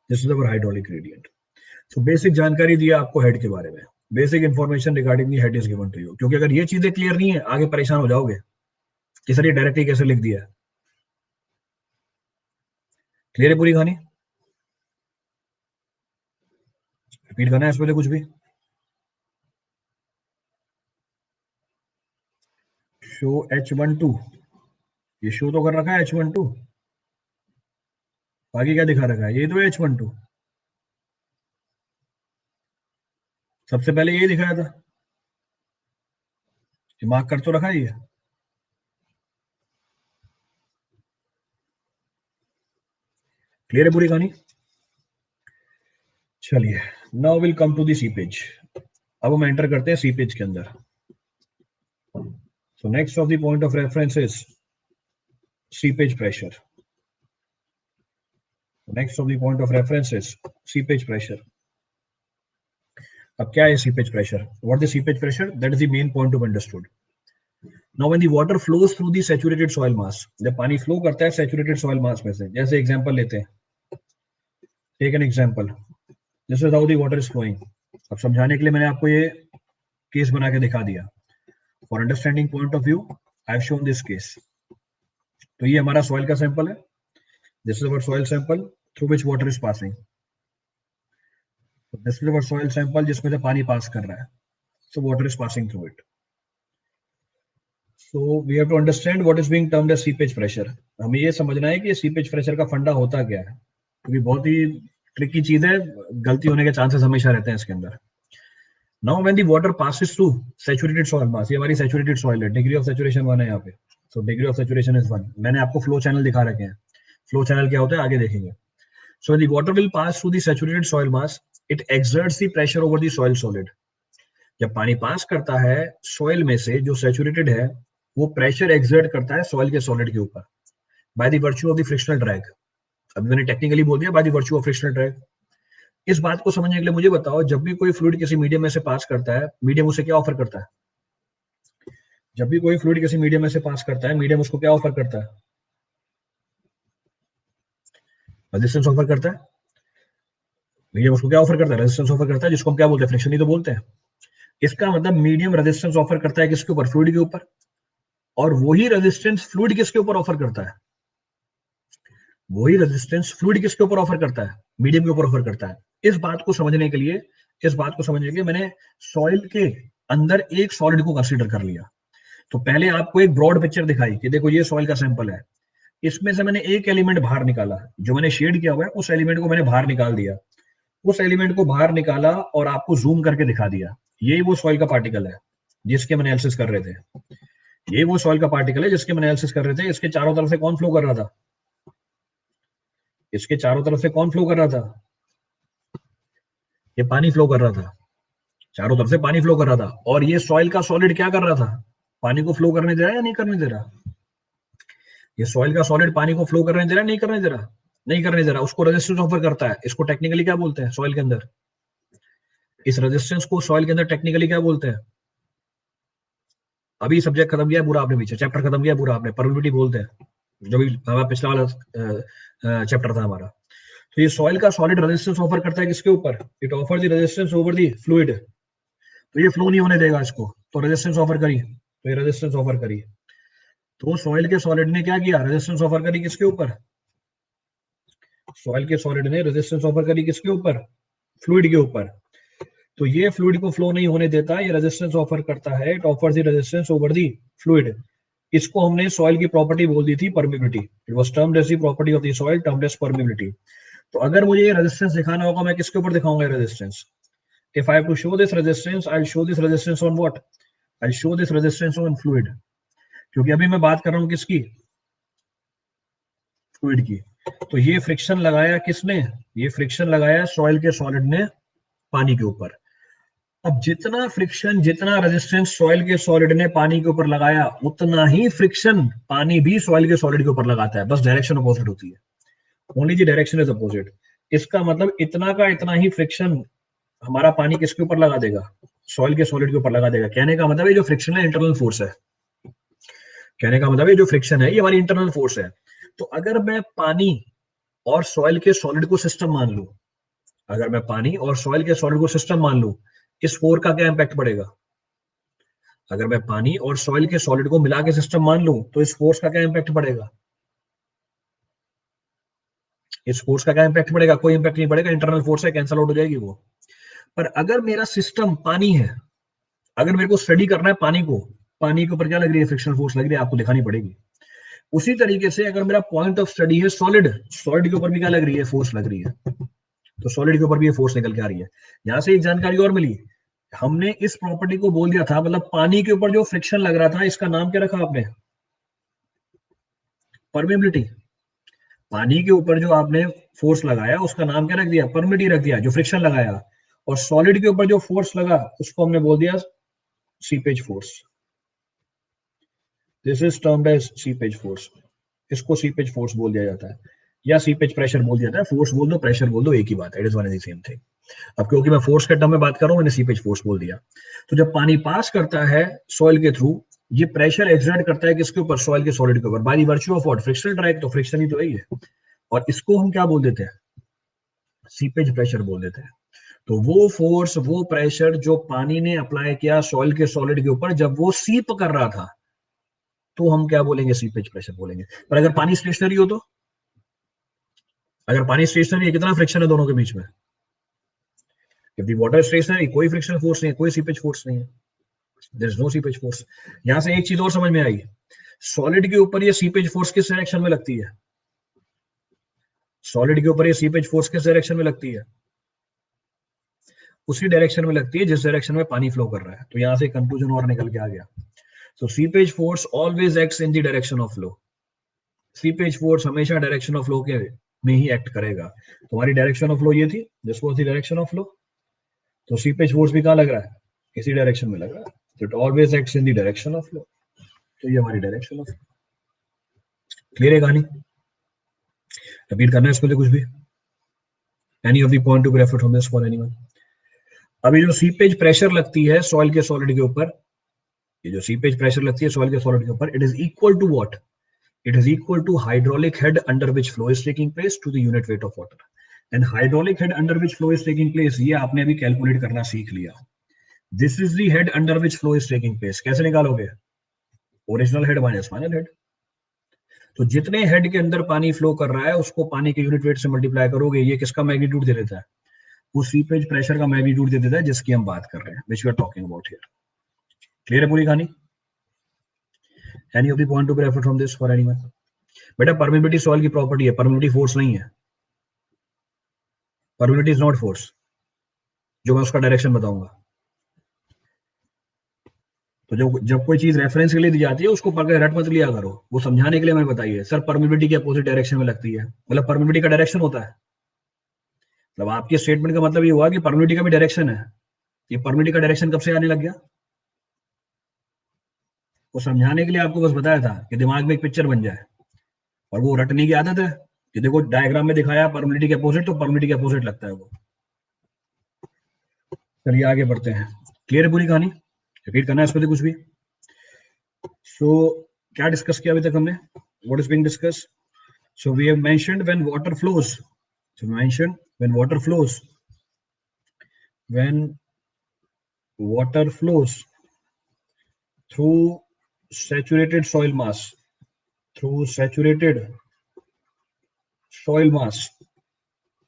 This is our hydraulic gradient. So basic जानकारी दी आपको हेड के बारे में. Basic information regarding the head is given to you. क्योंकि अगर ये चीजें क्लियर नहीं है, आगे परेशान हो जाओगे कि सर ये डायरेक्टली कैसे लिख दिया. क्लियर है पूरी कहानी? रिपीट करना है इस पहले कुछ भी? शो H12, ये शो तो कर रखा है H12, बाकी क्या दिखा रखा है? ये तो H12, सबसे पहले ये दिखाया था, दिमाग कर तो रखा है ये। क्लियर है पूरी कहानी? चलिए, now will come to the seepage. अब हम एंटर करते हैं सीपेज के अंदर। So next of the point of reference is seepage pressure. Next of the point of reference is seepage pressure. अब क्या है seepage pressure? What is seepage pressure? That is the main point to be understood. Now when the water flows through the saturated soil mass, जब पानी flow करता है saturated soil मास में से, जैसे एग्जांपल लेते हैं, take an example, this is how the water is flowing. अब समझाने के लिए मैंने आपको ये केस बना के दिखा दिया। For understanding point of view I have shown this case. तो ये हमारा सॉइल का सैंपल है, this is our soil sample through which water is passing. This is our soil sample जिसमें से पानी पास कर रहा है, so water is passing through it. So we have to understand what is being termed as seepage pressure. हमें ये समझना है कि सीपेज प्रेशर का फंडा होता क्या है, क्योंकि बहुत ही ट्रिकी चीज है, गलती होने के चांसेस हमेशा रहते हैं इसके अंदर। Now when the water passes through saturated soil मास, ये हमारी सैचुरेटेड सॉइल है, डिग्री ऑफ सैचुरेशन 1 है यहाँ पे, so degree of saturation is 1। मैंने आपको फ्लो चैनल दिखा रखे हैं, फ्लो चैनल क्या होता है आगे देखेंगे। So the water will pass through the saturated soil mass, it exerts the pressure over the soil solid. जब पानी पास करता है सॉइल में से जो सैचुरेटेड है, वो प्रेशर एक्सर्ट करता है सॉइल के सॉलिड के ऊपर by the virtue of the frictional drag. अभी मैंने टेक्निकली बोल दिया, by the virtue of frictional drag. इस बात को समझने के लिए मुझे बताओ, जब भी कोई फ्लूइड किसी मीडियम में से पास करता है, मीडियम उसे क्या ऑफर करता है? जब भी कोई फ्लूइड किसी मीडियम में से पास करता है, मीडियम उसको क्या ऑफर करता है? रेजिस्टेंस ऑफर करता है। मीडियम उसको क्या ऑफर करता है? रेजिस्टेंस ऑफर करता है, जिसको हम क्या बोलते हैं? फ्रिक्शन ही तो बोलते हैं। इसका मतलब मीडियम रेजिस्टेंस ऑफर करता है किसके ऊपर? फ्लूइड के ऊपर। और वही रेजिस्टेंस फ्लूइड किसके ऊपर ऑफर करता है? वही रेजिस्टेंस फ्लूइड किसके ऊपर ऑफर करता है? मीडियम के ऊपर ऑफर करता है। इस बात को समझने के लिए, इस बात को समझने के लिए मैंने सॉइल के अंदर एक सॉलिड को कंसीडर कर लिया। तो पहले आपको एक ब्रॉड पिक्चर दिखाई कि देखो ये सॉइल का सैंपल है, इसमें से मैंने एक एलिमेंट बाहर निकाला, जो मैंने शेड किया हुआ है उस एलिमेंट को मैंने बाहर निकाल दिया, उस एलिमेंट को बाहर निकाला और आपको जूम करके दिखा दिया, ये वो सॉइल का पार्टिकल है जिसके हम एनालिसिस कर रहे थे। ये वो सॉइल का पार्टिकल है जिसके हम एनालिसिस कर रहे थे। इसके चारों तरफ से कौन फ्लो कर रहा था? इसके चारों तरफ से कौन फ्लो कर रहा था? ये पानी फ्लो कर रहा था, चारों तरफ से पानी फ्लो कर रहा था। और ये सॉइल का सॉलिड क्या कर रहा था? पानी को फ्लो करने दे रहा है या नहीं करने दे रहा? ये सॉइल का सॉलिड पानी को फ्लो करने दे रहा है, नहीं करने दे रहा? नहीं करने दे रहा, उसको रेजिस्टेंस ऑफर करता है। इसको टेक्निकली क्या बोलते हैं सॉइल के अंदर? इस रेजिस्टेंस को सॉइल के अंदर टेक्निकली क्या बोलते हैं? अभी सब्जेक्ट खत्म किया है पूरा आपने, पीछे चैप्टर खत्म किया है पूरा आपने, परमिबिलिटी बोलते हैं, जो भी हमारा पिछला वाला चैप्टर था हमारा। तो ये सॉइल का सॉलिड रेजिस्टेंस ऑफर करता है किसके ऊपर? It offer the resistance over the fluid. तो ये फ्लो नहीं होने देगा इसको, तो रेजिस्टेंस ऑफर करी, तो ये रेजिस्टेंस ऑफर करी। तो सॉइल के सॉलिड ने क्या किया? रेजिस्टेंस ऑफर करी किसके ऊपर? सॉइल के सॉलिड ने रेजिस्टेंस ऑफर करी किसके ऊपर? फ्लूइड के ऊपर। तो ये फ्लूइड को फ्लो नहीं होने देता, ये रेजिस्टेंस ऑफर करता है, it offers the resistance over the fluid. इसको हमने सॉइल की प्रॉपर्टी बोल दी थी permeability. It was termed as the property of the soil, termed as permeability. तो अगर मुझे ये रेजिस्टेंस दिखाना होगा, मैं किसके ऊपर दिखाऊंगा resistance? If I have to show this resistance, I will show this resistance on what? I will show this resistance on fluid, क्योंकि अभी मैं बात कर रहा हूं किसकी? फ्लूइड की। तो ये फ्रिक्शन लगाया किसने? ये फ्रिक्शन लगाया सॉइल के सॉलिड ने पानी के ऊपर। अब जितना फ्रिक्शन, जितना रेजिस्टेंस सॉइल के सॉलिड ने पानी के ऊपर लगाया, उतना ही फ्रिक्शन पानी भी सॉइल के सॉलिड के ऊपर लगाता है, बस डायरेक्शन अपोजिट होती है। Only the direction is opposite. इसका मतलब इतना का इतना ही फ्रिक्शन हमारा पानी किसके ऊपर लगा देगा? सॉइल के सॉलिड के ऊपर लगा देगा। कहने का मतलब ये जो फ्रिक्शन है इंटरनल फोर्स है। कहने का मतलब ये जो फ्रिक्शन है ये हमारी इंटरनल फोर्स है। तो अगर मैं पानी और सॉइल के सॉलिड को सिस्टम मान लूं, अगर मैं पानी और सॉइल के सॉलिड को सिस्टम मान लूं, इस फोर्स का क्या इंपैक्ट पड़ेगा? अगर मैं पानी और सॉइल के सॉलिड को मिला के सिस्टम मान लूं, तो इस फोर्स का क्या इंपैक्ट पड़ेगा? इस फोर्स का क्या इंपैक्ट पड़ेगा? कोई इंपैक्ट नहीं पड़ेगा, इंटरनल फोर्स है, कैंसल आउट हो जाएगी वो। पर अगर मेरा सिस्टम पानी है, अगर मेरे को स्टडी करना है पानी को, पानी के ऊपर क्या लग रही है? फ्रिक्शनल फोर्स लग रही है, आपको दिखानी पड़ेगी। उसी तरीके से अगर मेरा पॉइंट ऑफ स्टडी है सॉलिड, सॉलिड के ऊपर भी क्या लग रही है? फोर्स लग रही है। तो सॉलिड के ऊपर भी ये फोर्स निकल के आ रही है। यहां से एक जानकारी और मिली, हमने इस प्रॉपर्टी को बोल दिया था, मतलब पानी के ऊपर जो फ्रिक्शन लग रहा था, इसका नाम क्या रखा आपने? परमेबिलिटी। पानी के ऊपर जो आपने फोर्स लगाया उसका नाम क्या रख दिया? परमिटी रख दिया, जो फ्रिक्शन लगाया। और सॉलिड के ऊपर जो फोर्स लगा उसको हमने बोल दिया seepage force. This is termed as seepage force. इसको सीपेज फोर्स बोल दिया जाता है, या सीपेज प्रेशर बोल दिया जाता है। फोर्स बोल दो, प्रेशर बोल दो, एक ही बात है, it is one and the same thing. अब क्योंकि मैं फोर्स के टर्म में बात कर रहा हूं, मैंने सीपेज फोर्स बोल दिया। तो जब पानी पास करता है सॉइल के थ्रू, ये प्रेशर एक्सर्ट करता है किसके ऊपर? सॉइल के सॉलिड के ऊपर, by the virtue of what? Frictional drag. तो फ्रिक्शन ही तो है ये। और इसको हम क्या बोल देते हैं? सीपेज प्रेशर बोल देते हैं। तो वो फोर्स, वो प्रेशर जो पानी ने अप्लाई किया सॉइल के सॉलिड के ऊपर जब वो सीप कर रहा था, तो हम क्या बोलेंगे? सीपेज प्रेशर बोलेंगे। पर अगर पानी स्टेशनरी हो तो, अगर पानी स्टेशनरी है, कितना फ्रिक्शन है दोनों के बीच में? इफ द वाटर स्टेशनरी, कोई फ्रिक्शनल फोर्स नहीं है, कोई सीपेज फोर्स नहीं है, there is no seepage force. यहां से एक चीज और समझ में आई, सॉलिड के ऊपर ये सीपेज फोर्स किस डायरेक्शन में लगती है? सॉलिड के ऊपर ये सीपेज फोर्स किस डायरेक्शन में लगती है? उसी डायरेक्शन में लगती है जिस डायरेक्शन में पानी फ्लो कर रहा है। तो यहां से कंक्लूजन और निकल के आ गया। So seepage force always acts in the direction of flow. Seepage force हमेशा डायरेक्शन ऑफ फ्लो के में ही एक्ट करेगा। तुम्हारी डायरेक्शन ऑफ फ्लो ये थी, this was the direction of flow. तो सीपेज फोर्स भी कहां लग रहा है? इसी डायरेक्शन में लग रहा है। तो it always acts in the direction of flow. तो ये हमारी डायरेक्शन ऑफ, क्लियर है कहानी? रिपीट करना है इसको कुछ भी? Any of the point to be referred from this for anyone? अभी जो सीपेज प्रेशर लगती है सॉइल के सॉलिड के ऊपर, ये जो सीपेज प्रेशर लगती है सॉइल के सॉलिड के ऊपर, it is equal to what? It is equal to hydraulic head under which flow is taking place to the unit weight of water. And hydraulic head under which flow is taking place, ये आपने अभी calculate करना सीख लिया। This is the head under which flow is taking place. कैसे निकालोगे? Original head minus final head. तो जितने हेड के अंदर पानी फ्लो कर रहा है उसको पानी के यूनिट वेट से मल्टीप्लाई करोगे, ये किसका मैग्नीट्यूड दे देता है? वो सीपेज प्रेशर का मैग्नीट्यूड दे देता है जिसकी हम बात कर रहे हैं, which we are talking about here. Clear है पूरी कहानी? Any of the point to be referred from this for anyone? बेटा परमिबिलिटी सॉइल की प्रॉपर्टी है, परमिबिलिटी फोर्स नहीं है। परमिबिलिटी इज नॉट फोर्स, जो मैं उसका डायरेक्शन बताऊंगा। तो जब कोई चीज रेफरेंस के लिए दी जाती है उसको पढ़ के रट मत लिया करो, वो समझाने के लिए मैंने बताइए। सर परमिबिलिटी के अपोजिट डायरेक्शन में लगती है, मतलब परमिबिलिटी का डायरेक्शन होता है। मतलब आपके स्टेटमेंट का मतलब ये हुआ कि परमिबिलिटी का भी डायरेक्शन है। ये परमिबिलिटी का डायरेक्शन कब से आने लग गया? वो समझाने के लिए आपको बस बताया था कि दिमाग में एक पिक्चर बन जाए, और वो रटने की आदत है कि देखो डायग्राम में दिखाया परमिबिलिटी के अपोजिट, तो परमिबिलिटी के अपोजिट लगता है वो। चलिए आगे बढ़ते हैं। क्लियर है पूरी कहानी? रिपीट करना है इसको कुछ भी? सो क्या डिस्कस किया अभी तक हमने? What is being discuss? So we have mentioned when water flows, so mentioned when water flows, when water flows through saturated soil mass, through saturated soil mass,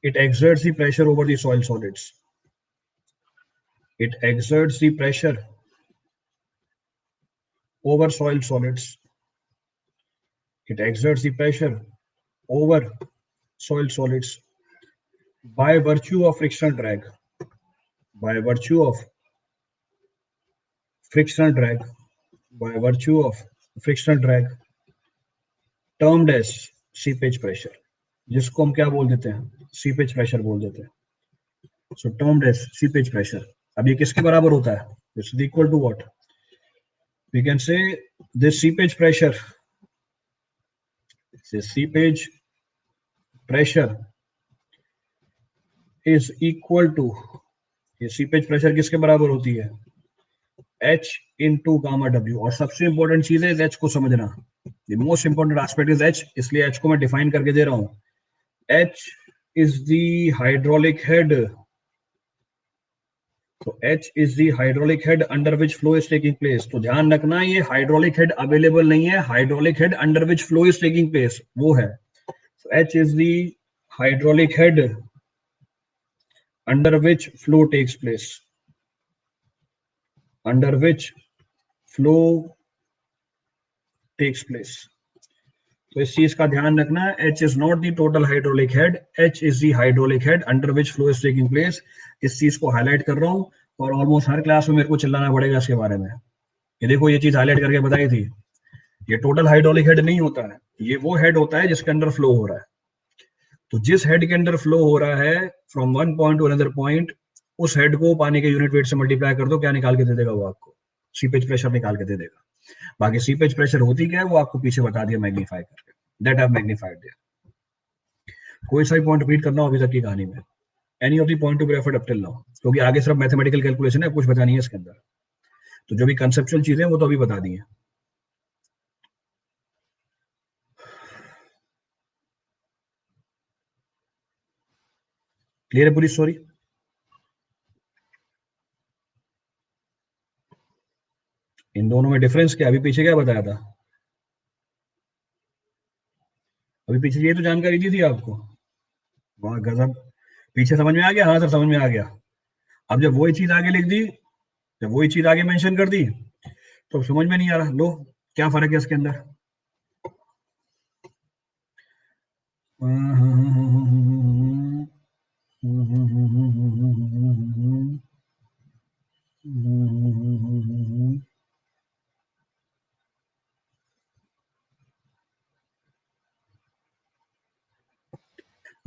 it exerts the pressure over the soil solids. It exerts the pressure over soil solids. It exerts the pressure over soil solids by virtue of frictional drag. By virtue of frictional drag. By virtue of frictional drag, termed as seepage pressure, जिसको हम क्या बोल देते हैं? Seepage pressure बोल देते हैं। So termed as seepage pressure. अब ये किसके बराबर होता है? It's equal to what? We can say this seepage pressure, seepage pressure is equal to, ये सीपेज प्रेशर किसके बराबर होती है? H into gamma W। और सबसे इंपॉर्टेंट चीज है H को समझना, the most important aspect is H, इसलिए H को मैं डिफाइन करके दे रहा हूं। H is the hydraulic head. So H is the hydraulic head under which flow is taking place. तो ध्यान रखना ये हाइड्रोलिक हेड अवेलेबल नहीं है, hydraulic head under which flow is taking place वो है। So H is the hydraulic head under which flow takes place, under which flow takes place. तो इस चीज का ध्यान रखना, H is not the total hydraulic head, H is the hydraulic head under which flow is taking place. इस चीज को highlight कर रहा हूं और ऑलमोस्ट हर क्लास में मेरे को चिल्लाना पड़ेगा इसके बारे में. ये देखो, ये चीज हाईलाइट करके बताई थी. ये टोटल हाइड्रोलिक हेड नहीं होता है, ये वो हेड होता है जिसके अंदर फ्लो हो रहा है. तो जिस हेड के अंदर फ्लो हो रहा है from one point two another point, उस हेड को पानी के यूनिट वेट से मल्टीप्लाई कर दो, क्या निकाल के दे देगा वो आपको? सीपेज प्रेशर निकाल के दे देगा. बाकी सीपेज प्रेशर होती क्या है वो आपको पीछे बता दिया मैग्नीफाई करके. That have magnified there. कोई सा भी पॉइंट रिपीट करना हो अभी तक की कहानी में, any of the point to be referred up till now, क्योंकि आगे सिर्फ मैथमेटिकल कैलकुलेशन है, कुछ बता नहीं है इसके अंदर. तो जो भी कंसेप्चुअल चीजें वो तो अभी बता दी है. क्लियर है पूरी स्टोरी? इन दोनों में डिफरेंस क्या? अभी पीछे क्या बताया था? अभी पीछे ये तो जानकारी दी थी आपको. वाह गजब, पीछे समझ में आ गया? हाँ सर समझ में आ गया. अब जब वही चीज आगे लिख दी, जब वही चीज आगे मेंशन कर दी, तो समझ में नहीं आ रहा. लो, क्या फर्क है इसके अंदर?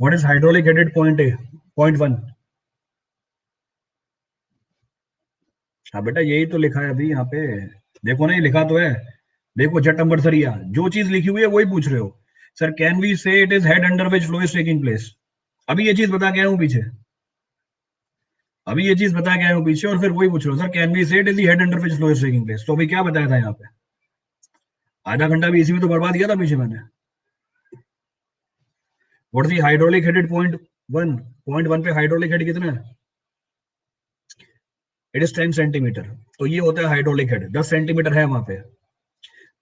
What is hydraulic headed point A? Point one. हाँ बेटा, यही तो लिखा है अभी यहाँ पे. देखो ना, ये लिखा तो है. देखो जट नंबर 3, जो चीज लिखी हुई है वही पूछ रहे हो. सर कैन वी से it is head under which flow is taking place. अभी ये चीज बता के आया हूँ पीछे. अभी ये चीज बता के आया हूँ पीछे और फिर वही पूछ रहे हो. सर कैन वी से it is the head under which flow is taking place. तो अभी क्या बताया था यहाँ पे? आधा घंटा भी इसी में तो बर्बाद किया था पीछे मैंने. What is the hydraulic headed point one? Point one पे हाइड्रोलिक हेड कितना है? It is 10 centimetre. तो ये होता है हाइड्रोलिक हेड. 10 सेंटीमीटर है वहां पे.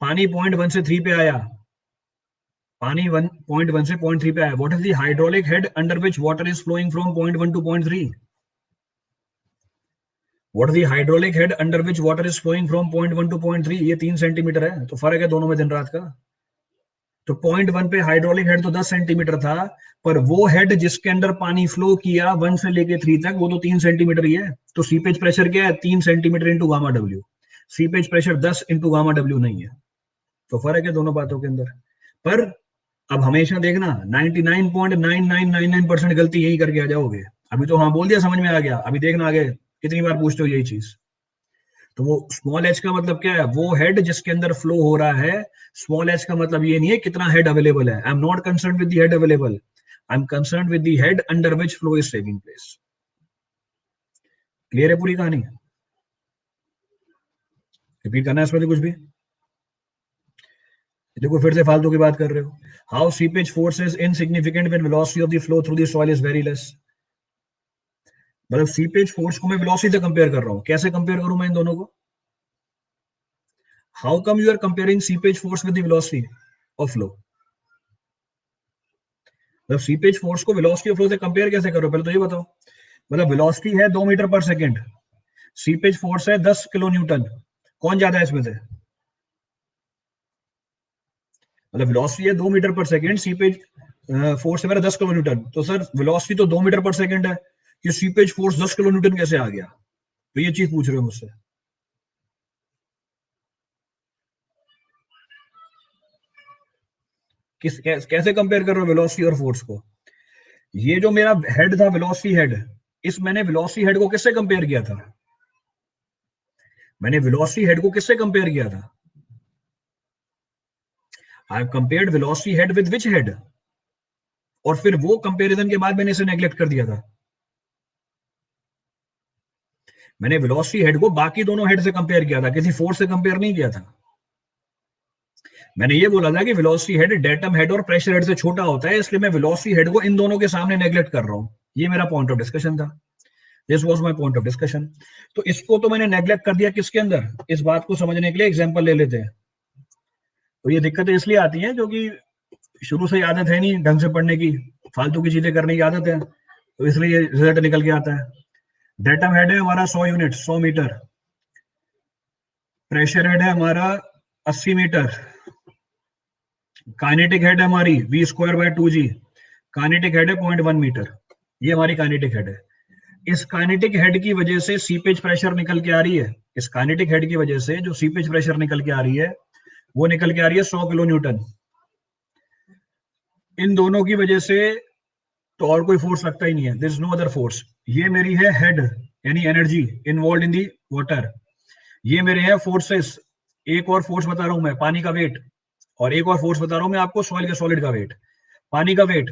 पानी पॉइंट वन से थ्री पे आया. पानी वन पॉइंट वन से पॉइंट थ्री पे आया. What is the hydraulic head under which water is flowing from point one to point three? What is the hydraulic head under which water is flowing from point one to point three? ये 3 centimetre है. तो फर्क है दोनों में दिन रात का. तो पॉइंट वन पे हाइड्रोलिक हेड तो 10 सेंटीमीटर था, पर वो हेड जिसके अंदर पानी फ्लो किया वन से लेके थ्री तक, वो तो 3 सेंटीमीटर ही है. तो सीपेज प्रेशर क्या है? 3 centimetre into gamma W. Seepage pressure 10 into gamma W नहीं है. तो फर्क है दोनों बातों के अंदर. पर अब हमेशा देखना, 99.9999% गलती यही करके आ जाओगे. अभी तो हाँ बोल दिया, समझ में आ गया. अभी देखना आगे कितनी बार पूछते हो यही चीज. तो वो स्मॉल एच का मतलब क्या है? वो हेड जिसके अंदर फ्लो हो रहा है. स्मॉल एच का मतलब ये नहीं है कितना हेड अवेलेबल है. I am not concern with the head available, I am concern with the head under which flow is taking place. Clear है पूरी कहानी? रिपीट करना है इसमें से कुछ भी? देखो फिर से फालतू की बात कर रहे हो. How seepage force is insignificant when velocity of the flow through the soil is very less. मतलब सीपेज फोर्स को मैं वेलोसिटी से कंपेयर कर रहा हूं. कैसे कंपेयर करूं मैं इन दोनों को? How come you are comparing seepage force with the velocity of flow? मतलब सीपेज फोर्स को वेलोसिटी ऑफ फ्लो से कंपेयर कैसे करो, पहले तो ये बताओ. मतलब वेलोसिटी है 2 मीटर पर सेकंड, सीपेज फोर्स है 10 किलो न्यूटन. कौन ज्यादा है इसमें से? मतलब वेलोसिटी है 2 मीटर पर सेकंड, सीपेज फोर्स है मेरा 10 किलो न्यूटन. तो सर वेलोसिटी तो 2 मीटर पर सेकंड है, ये सीपेज फोर्स 10 किलो न्यूटन कैसे आ गया? तो ये चीज पूछ रहे हो मुझसे. कैसे कंपेयर कर रहे हो वेलोसिटी और फोर्स को? ये जो मेरा हेड था वेलोसिटी हेड, इस मैंने वेलोसिटी हेड को किससे कंपेयर किया था? मैंने वेलोसिटी हेड को किससे कंपेयर किया था? I have compared velocity head with which head? और फिर वो कंपैरिजन के बाद मैंने इसे नेग्लेक्ट कर दिया था. मैंने वेलोसिटी हेड को बाकी दोनों हेड से कंपेयर किया था, किसी फोर्स से कंपेयर नहीं किया था. मैंने ये बोला था कि वेलोसिटी हेड डेटम हेड और प्रेशर हेड से छोटा होता है, इसलिए मैं वेलोसिटी हेड को इन दोनों के सामने नेग्लेक्ट कर रहा हूं. ये मेरा पॉइंट ऑफ डिस्कशन था. This was my point of discussion. तो इसको तो मैंने नेग्लेक्ट कर दिया. किसके अंदर? इस बात को समझने के लिए एग्जांपल ले लेते हैं. तो ये दिक्कतें इसलिए आती हैं क्योंकि शुरू से ही आदत है नहीं ढंग से पढ़ने की, फालतू की चीजें करने की आदत है, तो इसलिए रिजल्ट निकल के आता है। डेटम हेड है हमारा 100 यूनिट 100 मीटर, प्रेशर हेड है हमारा 80 मीटर, काइनेटिक हेड है हमारी v²/2g, काइनेटिक हेड है 0.1 मीटर, ये हमारी काइनेटिक हेड है। इस काइनेटिक हेड की वजह से सीपेज प्रेशर निकल के आ रही है, इस काइनेटिक हेड की वजह से जो सीपेज प्रेशर निकल के आ रही है वो निकल के आ रही है 100 किलो न्यूटन। इन दोनों की वजह से तो और कोई फोर्स लगता ही नहीं है, there is no other force. ये मेरी है हेड यानी energy involve in the water, ये मेरे हैं फोर्सेस। एक और फोर्स बता रहा हूं मैं, पानी का वेट, और एक और फोर्स बता रहा हूं मैं आपको, सॉइल के सॉलिड का वेट। पानी का वेट,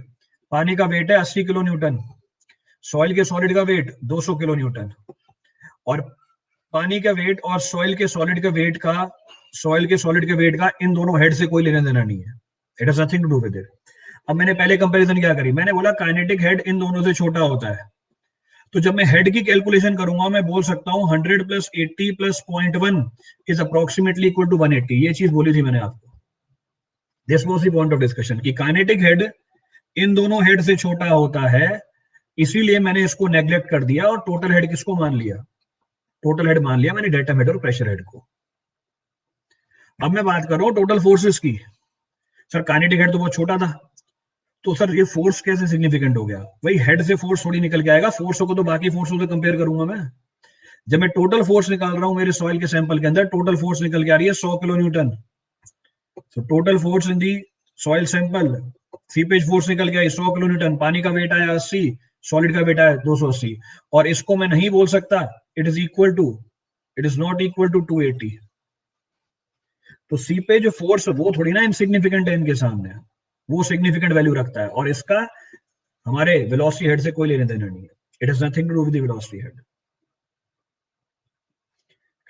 पानी का वेट है 80 किलो न्यूटन, सॉइल के सॉलिड का वेट 200 किलो न्यूटन। और पानी का वेट और सॉइल के सॉलिड का वेट का, सॉइल के सॉलिड के वेट का इन दोनों हेड से कोई लेना देना नहीं है, it has nothing to do with it. अब मैंने पहले कंपैरिजन क्या करी, मैंने बोला काइनेटिक हेड इन दोनों से छोटा होता है, तो जब मैं हेड की कैलकुलेशन करूंगा मैं बोल सकता हूं 100 + 80 + 0.1 इज अप्रोक्सीमेटली इक्वल टू 180। ये चीज बोली थी मैंने आपको, this was the point of discussion कि काइनेटिक हेड इन दोनों हेड से छोटा होता है, इसीलिए मैंने इसको नेग्लेक्ट कर दिया और टोटल हेड किसको मान लिया, टोटल हेड मान लिया मैंने डेटम हेड और प्रेशर हेड को। अब मैं बात कर रहा हूं टोटल फोर्सेस की। सर काइनेटिक हेड तो बहुत छोटा था, तो सर ये फोर्स कैसे सिग्निफिकेंट हो गया? भाई हेड से फोर्स थोड़ी निकल के आएगा, फोर्स को तो बाकी फोर्सों से कंपेयर करूंगा मैं। जब मैं टोटल फोर्स निकाल रहा हूं मेरे सॉइल के सैंपल के अंदर, टोटल फोर्स निकल के आ रही है 100 किलो न्यूटन। तो total force in the soil sample, seepage force निकल के आई 100 किलो न्यूटन, पानी का वेट आया 80, सॉलिड का वेट आया 280, और इसको मैं नहीं बोल सकता it is equal to, it is not equal to 280। तो सीपेज फोर्स वो थोड़ी ना इनसिग्निफिकेंट है इनके सामने, वो सिग्निफिकेंट वैल्यू रखता है, और इसका हमारे वेलोसिटी हेड से कोई लेने देना नहीं है, it has nothing to do with the velocity head.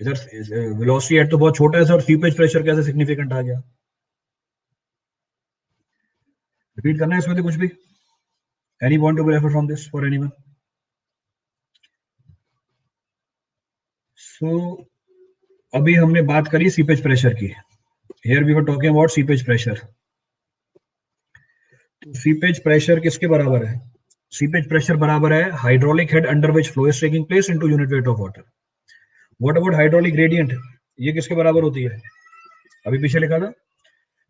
इधर वेलोसिटी हेड तो बहुत छोटा है सर, सीपेज प्रेशर कैसे सिग्निफिकेंट आ गया? रिपीट करना है इसमें से कुछ भी? Any want to refer from this for anyone? So अभी हमने बात करी सीपेज प्रेशर की, here we were talking about seepage pressure. तो सीपेज प्रेशर किसके बराबर है? सीपेज प्रेशर बराबर है hydraulic head under which flow is taking place into unit weight of water. What about hydraulic gradient, ये किसके बराबर होती है? अभी पीछे लिखा था,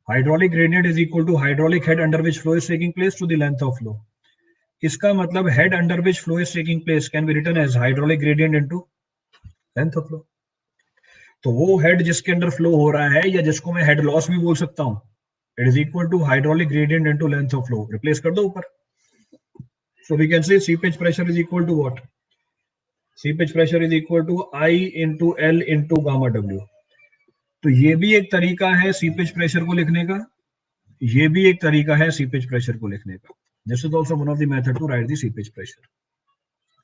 hydraulic gradient is equal to hydraulic head under which flow is taking place to the length of flow. इसका मतलब head under which flow is taking place can be written as hydraulic gradient into length of flow. तो वो head जिसके अंदर flow हो रहा है, या जिसको मैं हेड लॉस भी बोल सकता हूं, it is equal to hydraulic gradient into length of flow. Replace कर दो ऊपर, so we can say seepage pressure is equal to what? Seepage pressure is equal to I into L into gamma W। तो ये भी एक तरीका है seepage pressure को लिखने का, ये भी एक तरीका है सीपेज प्रेशर को लिखने का। This is also one of the method to write the seepage pressure.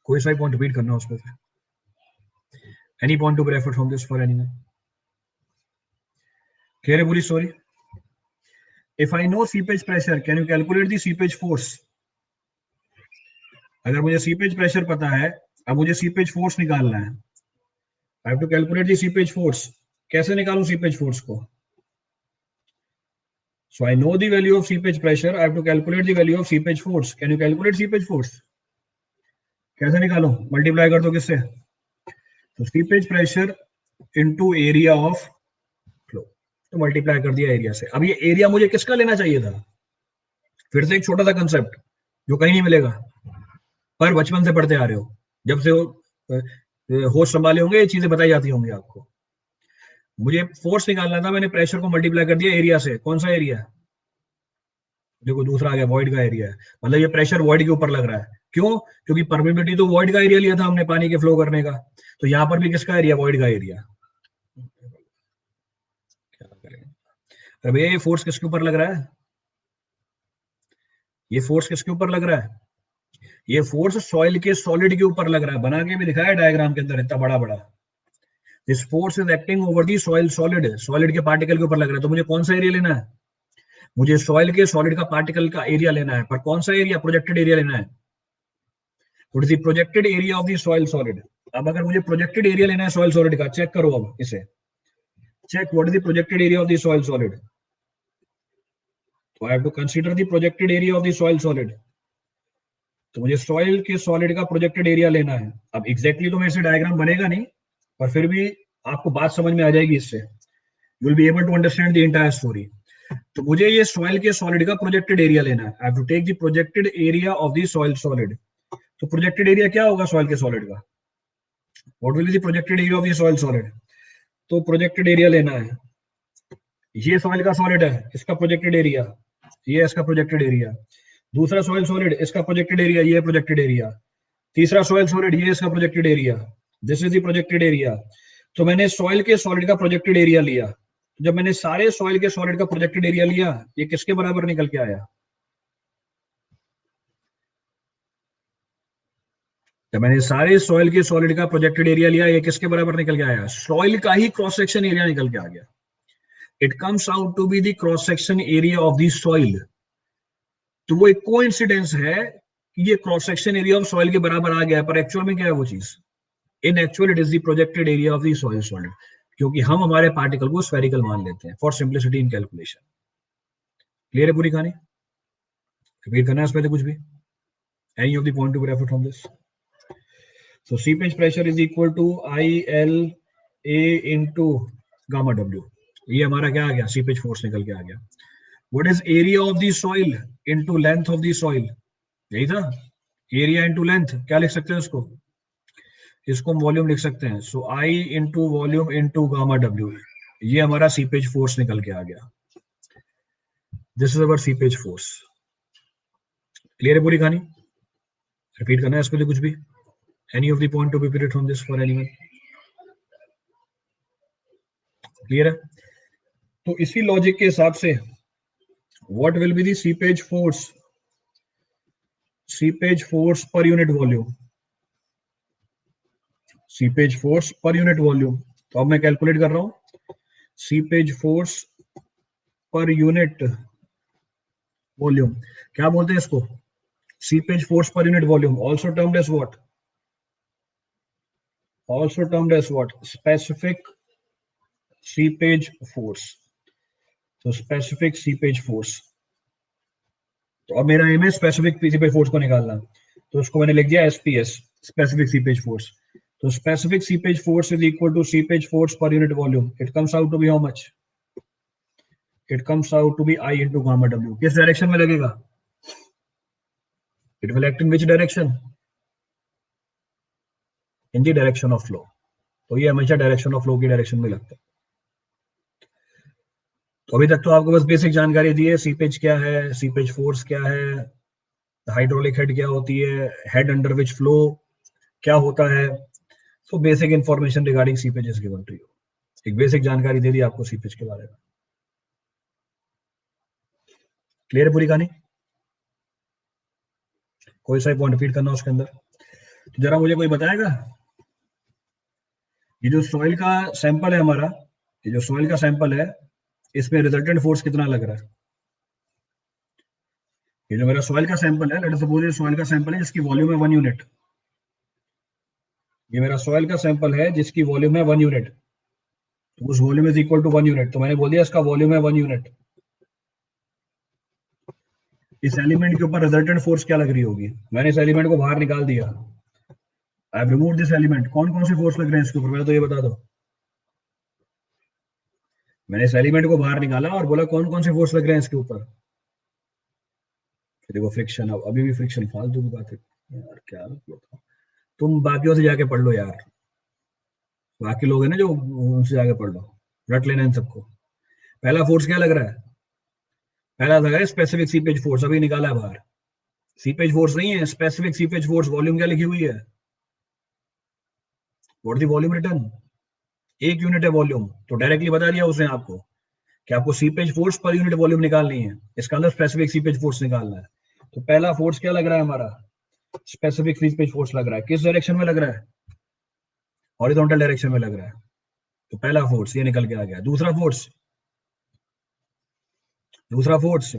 कोई सा पॉइंट रिपीट करना उसमें से? Any point to refer from this for anyone? Clear है पूरी story? If I know seepage pressure can you calculate the seepage force? अगर मुझे seepage pressure पता है, अब मुझे सीपेज फोर्स निकालना है, I have to calculate the seepage force. कैसे निकालूं सीपेज फोर्स को? So I know the value of seepage pressure. I have to calculate the value of seepage force. Can you calculate seepage force? कैसे निकालूं? Multiply कर दो किससे? तो seepage pressure into area of flow, तो multiply कर दिया एरिया से। अब ये एरिया मुझे किसका लेना चाहिए था? फिर से एक छोटा सा कंसेप्ट जो कहीं नहीं मिलेगा, पर बचपन से पढ़ते आ रहे हो, जब से होश संभाले होंगे ये चीजें बताई जाती होंगी आपको। मुझे फोर्स निकालना था, मैंने प्रेशर को मल्टीप्लाई कर दिया एरिया से। कौन सा एरिया? देखो दूसरा आ गया, वॉइड का एरिया है, मतलब ये प्रेशर वॉइड के ऊपर लग रहा है। क्यों? क्योंकि परमिबिलिटी तो वॉइड का एरिया लिया था हमने पानी के फ्लो करने का, तो यहाँ पर भी किसका एरिया? वॉइड का एरिया। क्या करें अब? ये फोर्स किसके ऊपर लग रहा है? ये फोर्स किसके ऊपर लग रहा है? ये फोर्स सॉइल के सॉलिड के ऊपर लग रहा है, बना के भी दिखाया डायग्राम के अंदर इतना बड़ा बड़ा। This force is acting over the soil solid, solid के पार्टिकल के ऊपर लग रहा है। तो मुझे कौन सा एरिया लेना है? मुझे सॉइल के सॉलिड का पार्टिकल का एरिया लेना है, पर कौन सा एरिया? प्रोजेक्टेड एरिया लेना है। What is the projected area of the soil solid? अब अगर मुझे प्रोजेक्टेड एरिया लेना है सॉइल सॉलिड का, चेक करो अब इसे, check what is the projected area of the soil solid. तो I have to consider the projected area of the soil solid. तो मुझे सॉइल के सॉलिड का प्रोजेक्टेड एरिया लेना है। अब एग्जैक्टली तो मेरे से डायग्राम बनेगा नहीं, पर फिर भी आपको बात समझ में आ जाएगी इससे। You will be able to understand the entire story. तो मुझे ये सॉइल के सॉलिड का प्रोजेक्टेड एरिया लेना है। I have to take the projected area of the soil solid. तो प्रोजेक्टेड एरिया क्या होगा सॉइल के सॉलिड का? What will be the projected area of the soil solid? तो प्रोजेक्टेड एरिया लेना है। ये सॉइल का सॉलिड है, इसका प्रोजेक्टेड एरिया, ये इसका प्रोजेक्टेड एरिया। दूसरा सॉइल सॉलिड, इसका प्रोजेक्टेड एरिया, ये प्रोजेक्टेड एरिया। तीसरा सॉइल सॉलिड, ये इसका projected area. This is the projected area. तो मैंने सॉइल के सॉलिड का प्रोजेक्टेड एरिया लिया। जब मैंने सारे सॉइल के सॉलिड का प्रोजेक्टेड एरिया लिया, ये किसके बराबर निकल के आया? जब मैंने सारे सॉइल के सॉलिड का प्रोजेक्टेड एरिया लिया, ये किसके बराबर निकल के आया? सॉइल का ही क्रॉस सेक्शन एरिया निकल के आ गया। It comes out to be the cross section area of the soil. तो वो एक कोइंसिडेंस है कि ये cross section area of soil के बराबर आ गया है, पर एक्चुअल में क्या है वो चीज? इन actual it is the projected area of the soil solid, क्योंकि हम हमारे पार्टिकल को स्फेरिकल मान लेते हैं for simplicity in calculation. Clear है पूरी कहानी? रिपीट करना है इसमें कुछ भी? Any of the point to be refer from this? So seepage pressure is equal to ILA into gamma W। ये हमारा क्या आ गया? सीपेज फोर्स निकल के आ गया। What is area of the soil into length of the soil? यही था, एरिया इंटू लेंथ। क्या लिख सकते हैं इसको? इसको हम वॉल्यूम लिख सकते हैं। सो I into volume into gamma W, ये हमारा सीपेज फोर्स निकल के आ गया। This is our seepage force. Clear है पूरी कहानी? रिपीट करना है इसके लिए कुछ भी? Any of the point to be repeated from this for anyone? Clear है? तो इसी लॉजिक के हिसाब से what will be the seepage force? Seepage force per unit volume. Seepage force per unit volume. तो अब मैं कैलकुलेट कर रहा हूं seepage force per unit volume. क्या बोलते हैं इसको? Seepage force per unit volume, also termed as what? also termed as what? Specific seepage force। तो स्पेसिफिक सीपेज फोर्स। तो अब मेरा एम है स्पेसिफिक सीपेज फोर्स को निकालना, तो उसको मैंने लिख दिया एसपीएस, स्पेसिफिक सीपेज फोर्स। तो specific seepage force is equal to seepage force per unit volume. It comes out to be how much? It comes out to be I into gamma W. किस direction में लगेगा? It will act in which direction? In the direction of flow. तो ये हमेशा direction of flow की direction में लगता है। तो अभी तक तो आपको बस बेसिक जानकारी दी है, सीपेज क्या है, सीपेज फोर्स क्या है, हाइड्रोलिक हेड क्या होती है, हेड अंडर विच फ्लो क्या होता है। So basic information regarding seepage is given to you. एक बेसिक जानकारी दे दी आपको सीपेज के बारे में। क्लियर है पूरी कहानी? कोई सा पॉइंट रिपीट करना उसके अंदर? तो जरा मुझे कोई बताएगा, ये जो सॉइल का सैंपल है हमारा, ये जो सॉइल का सैंपल है, इसमें रिजल्टेंट फोर्स कितना लग रहा है? ये जो मेरा सॉइल का सैंपल है, लेट अस सपोज ये सॉइल का सैंपल है जिसकी वॉल्यूम है 1 यूनिट। ये मेरा सॉइल का सैंपल है जिसकी वॉल्यूम है 1 यूनिट। तो उस volume is equal to 1 unit. तो मैंने बोल दिया इसका वॉल्यूम है 1 यूनिट। इस एलिमेंट के ऊपर रिजल्टेंट फोर्स क्या लग रही होगी? मैंने इस एलिमेंट को बाहर निकाल दिया, I have removed this element. कौन कौन से फोर्स लग रहे हैं इसके ऊपर, पहले तो ये बता दो। मैंने इस एलिमेंट को बाहर निकाला और बोला कौन कौन से फोर्स लग रहे हैं इसके ऊपर। देखो फ्रिक्शन, अब अभी भी फ्रिक्शन, फालतू की बात है यार, क्या तुम बाकियों से जाके पढ़ लो यार, बाकी लोग हैं ना जो, उनसे जाके पढ़ लो, रट लेना इन सबको। पहला फोर्स क्या लग रहा है? पहला लग रहा है स्पेसिफिक सीपेज फोर्स, अभी निकाला है बाहर। सीपेज फोर्स नहीं है, स्पेसिफिक सीपेज फोर्स। वॉल्यूम क्या लिखी हुई है? What the volume return? 1 unit है वॉल्यूम। तो डायरेक्टली बता दिया उसने आपको कि आपको seepage force per unit volume निकालनी है, इसका अंदर स्पेसिफिक सीपेज फोर्स निकालना है। तो पहला फोर्स क्या लग रहा है हमारा? स्पेसिफिक सीपेज फोर्स लग रहा है। किस डायरेक्शन में लग रहा है? हॉरिजॉन्टल डायरेक्शन में लग रहा है। तो पहला फोर्स ये निकल के आ गया। दूसरा फोर्स, दूसरा फोर्स,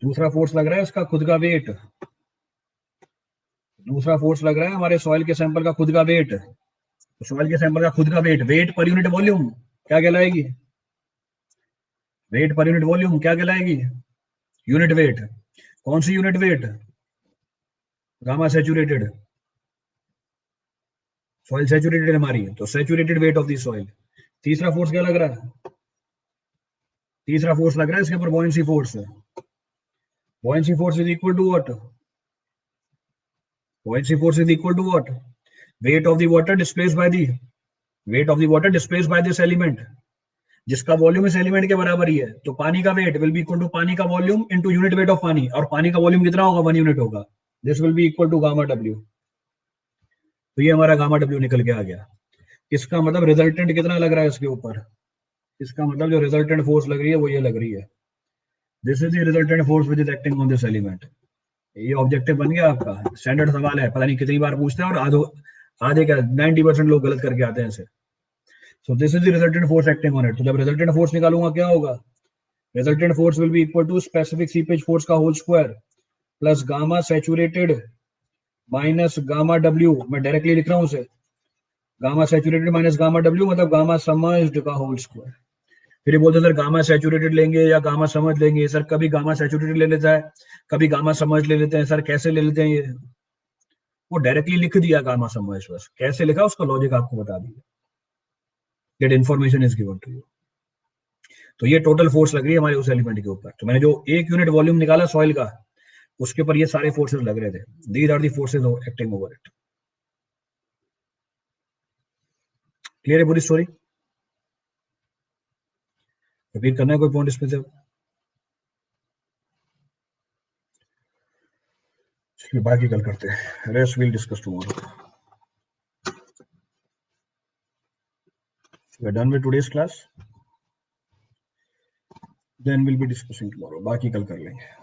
दूसरा फोर्स लग रहा है इसका खुद का वेट। दूसरा फोर्स लग रहा है हमारे सॉइल के सैंपल का खुद का वेट। तो सॉइल के सैंपल का खुद का weight, weight per unit volume क्या कहलाएगी? वेट पर यूनिट वॉल्यूम क्या कहलाएगी? Unit weight. कौन सी unit weight? Gamma saturated. Soil saturated हमारी, तो saturated weight of the soil. तीसरा फोर्स क्या लग रहा है? तीसरा फोर्स लग रहा है इसके ऊपर buoyancy force. Buoyancy force is equal to what? Buoyancy force is equal to what? Weight of the water displaced by the weight of the water displaced by this element, जिसका वॉल्यूम इस element के बराबर ही है। तो पानी का weight will be equal to पानी का volume into unit weight of पानी, और पानी का वॉल्यूम कितना होगा? 1 यूनिट होगा। This will be equal to gamma W. तो ये हमारा गामा डब्ल्यू निकल के आ गया। इसका मतलब रिजल्टेंट कितना लग रहा है इसके ऊपर? इसका मतलब जो रिजल्टेंट फोर्स लग रही है वो ये लग रही है। This is the resultant force which is acting on this element. ये ऑब्जेक्टिव बन गया आपका। स्टैंडर्ड सवाल है, पता नहीं कितनी बार पूछते हैं, और आधे क्या 90% लोग गलत करके आते हैं इसे। So this is the resultant force acting on it. तो जब रिजल्टेंट फोर्स निकालूंगा क्या होगा? Resultant force will be equal to specific seepage force का whole square plus gamma saturated minus gamma W. मैं डायरेक्टली लिख रहा हूं उसे, gamma saturated minus gamma W मतलब गामा समर्ज्ड का होल स्क्वायर। फिर ये बोलते सर गामा सैचुरेटेड लेंगे या गामा समझ लेंगे? सर कभी गामा सैचुरेटेड ले लेता है, कभी गामा समझ ले लेते हैं। सर कैसे ले लेते हैं ये? वो डायरेक्टली लिख दिया गामा समझ, बस कैसे लिखा उसका लॉजिक आपको बता दिया। That information is given to you. तो ये टोटल फोर्स लग रही है हमारे उस एलिमेंट के ऊपर। तो मैंने जो 1 यूनिट वॉल्यूम निकाला सॉइल का, उसके ऊपर ये सारे फोर्सेस लग रहे थे। These are the forces acting over it. Clear है पूरी स्टोरी? रिपीट करना है कोई पॉइंट इसमें से? चलिए बाकी कल करते हैं, rest will discuss tomorrow. We are done with today's class, then will be discussing tomorrow. बाकी कल कर लेंगे।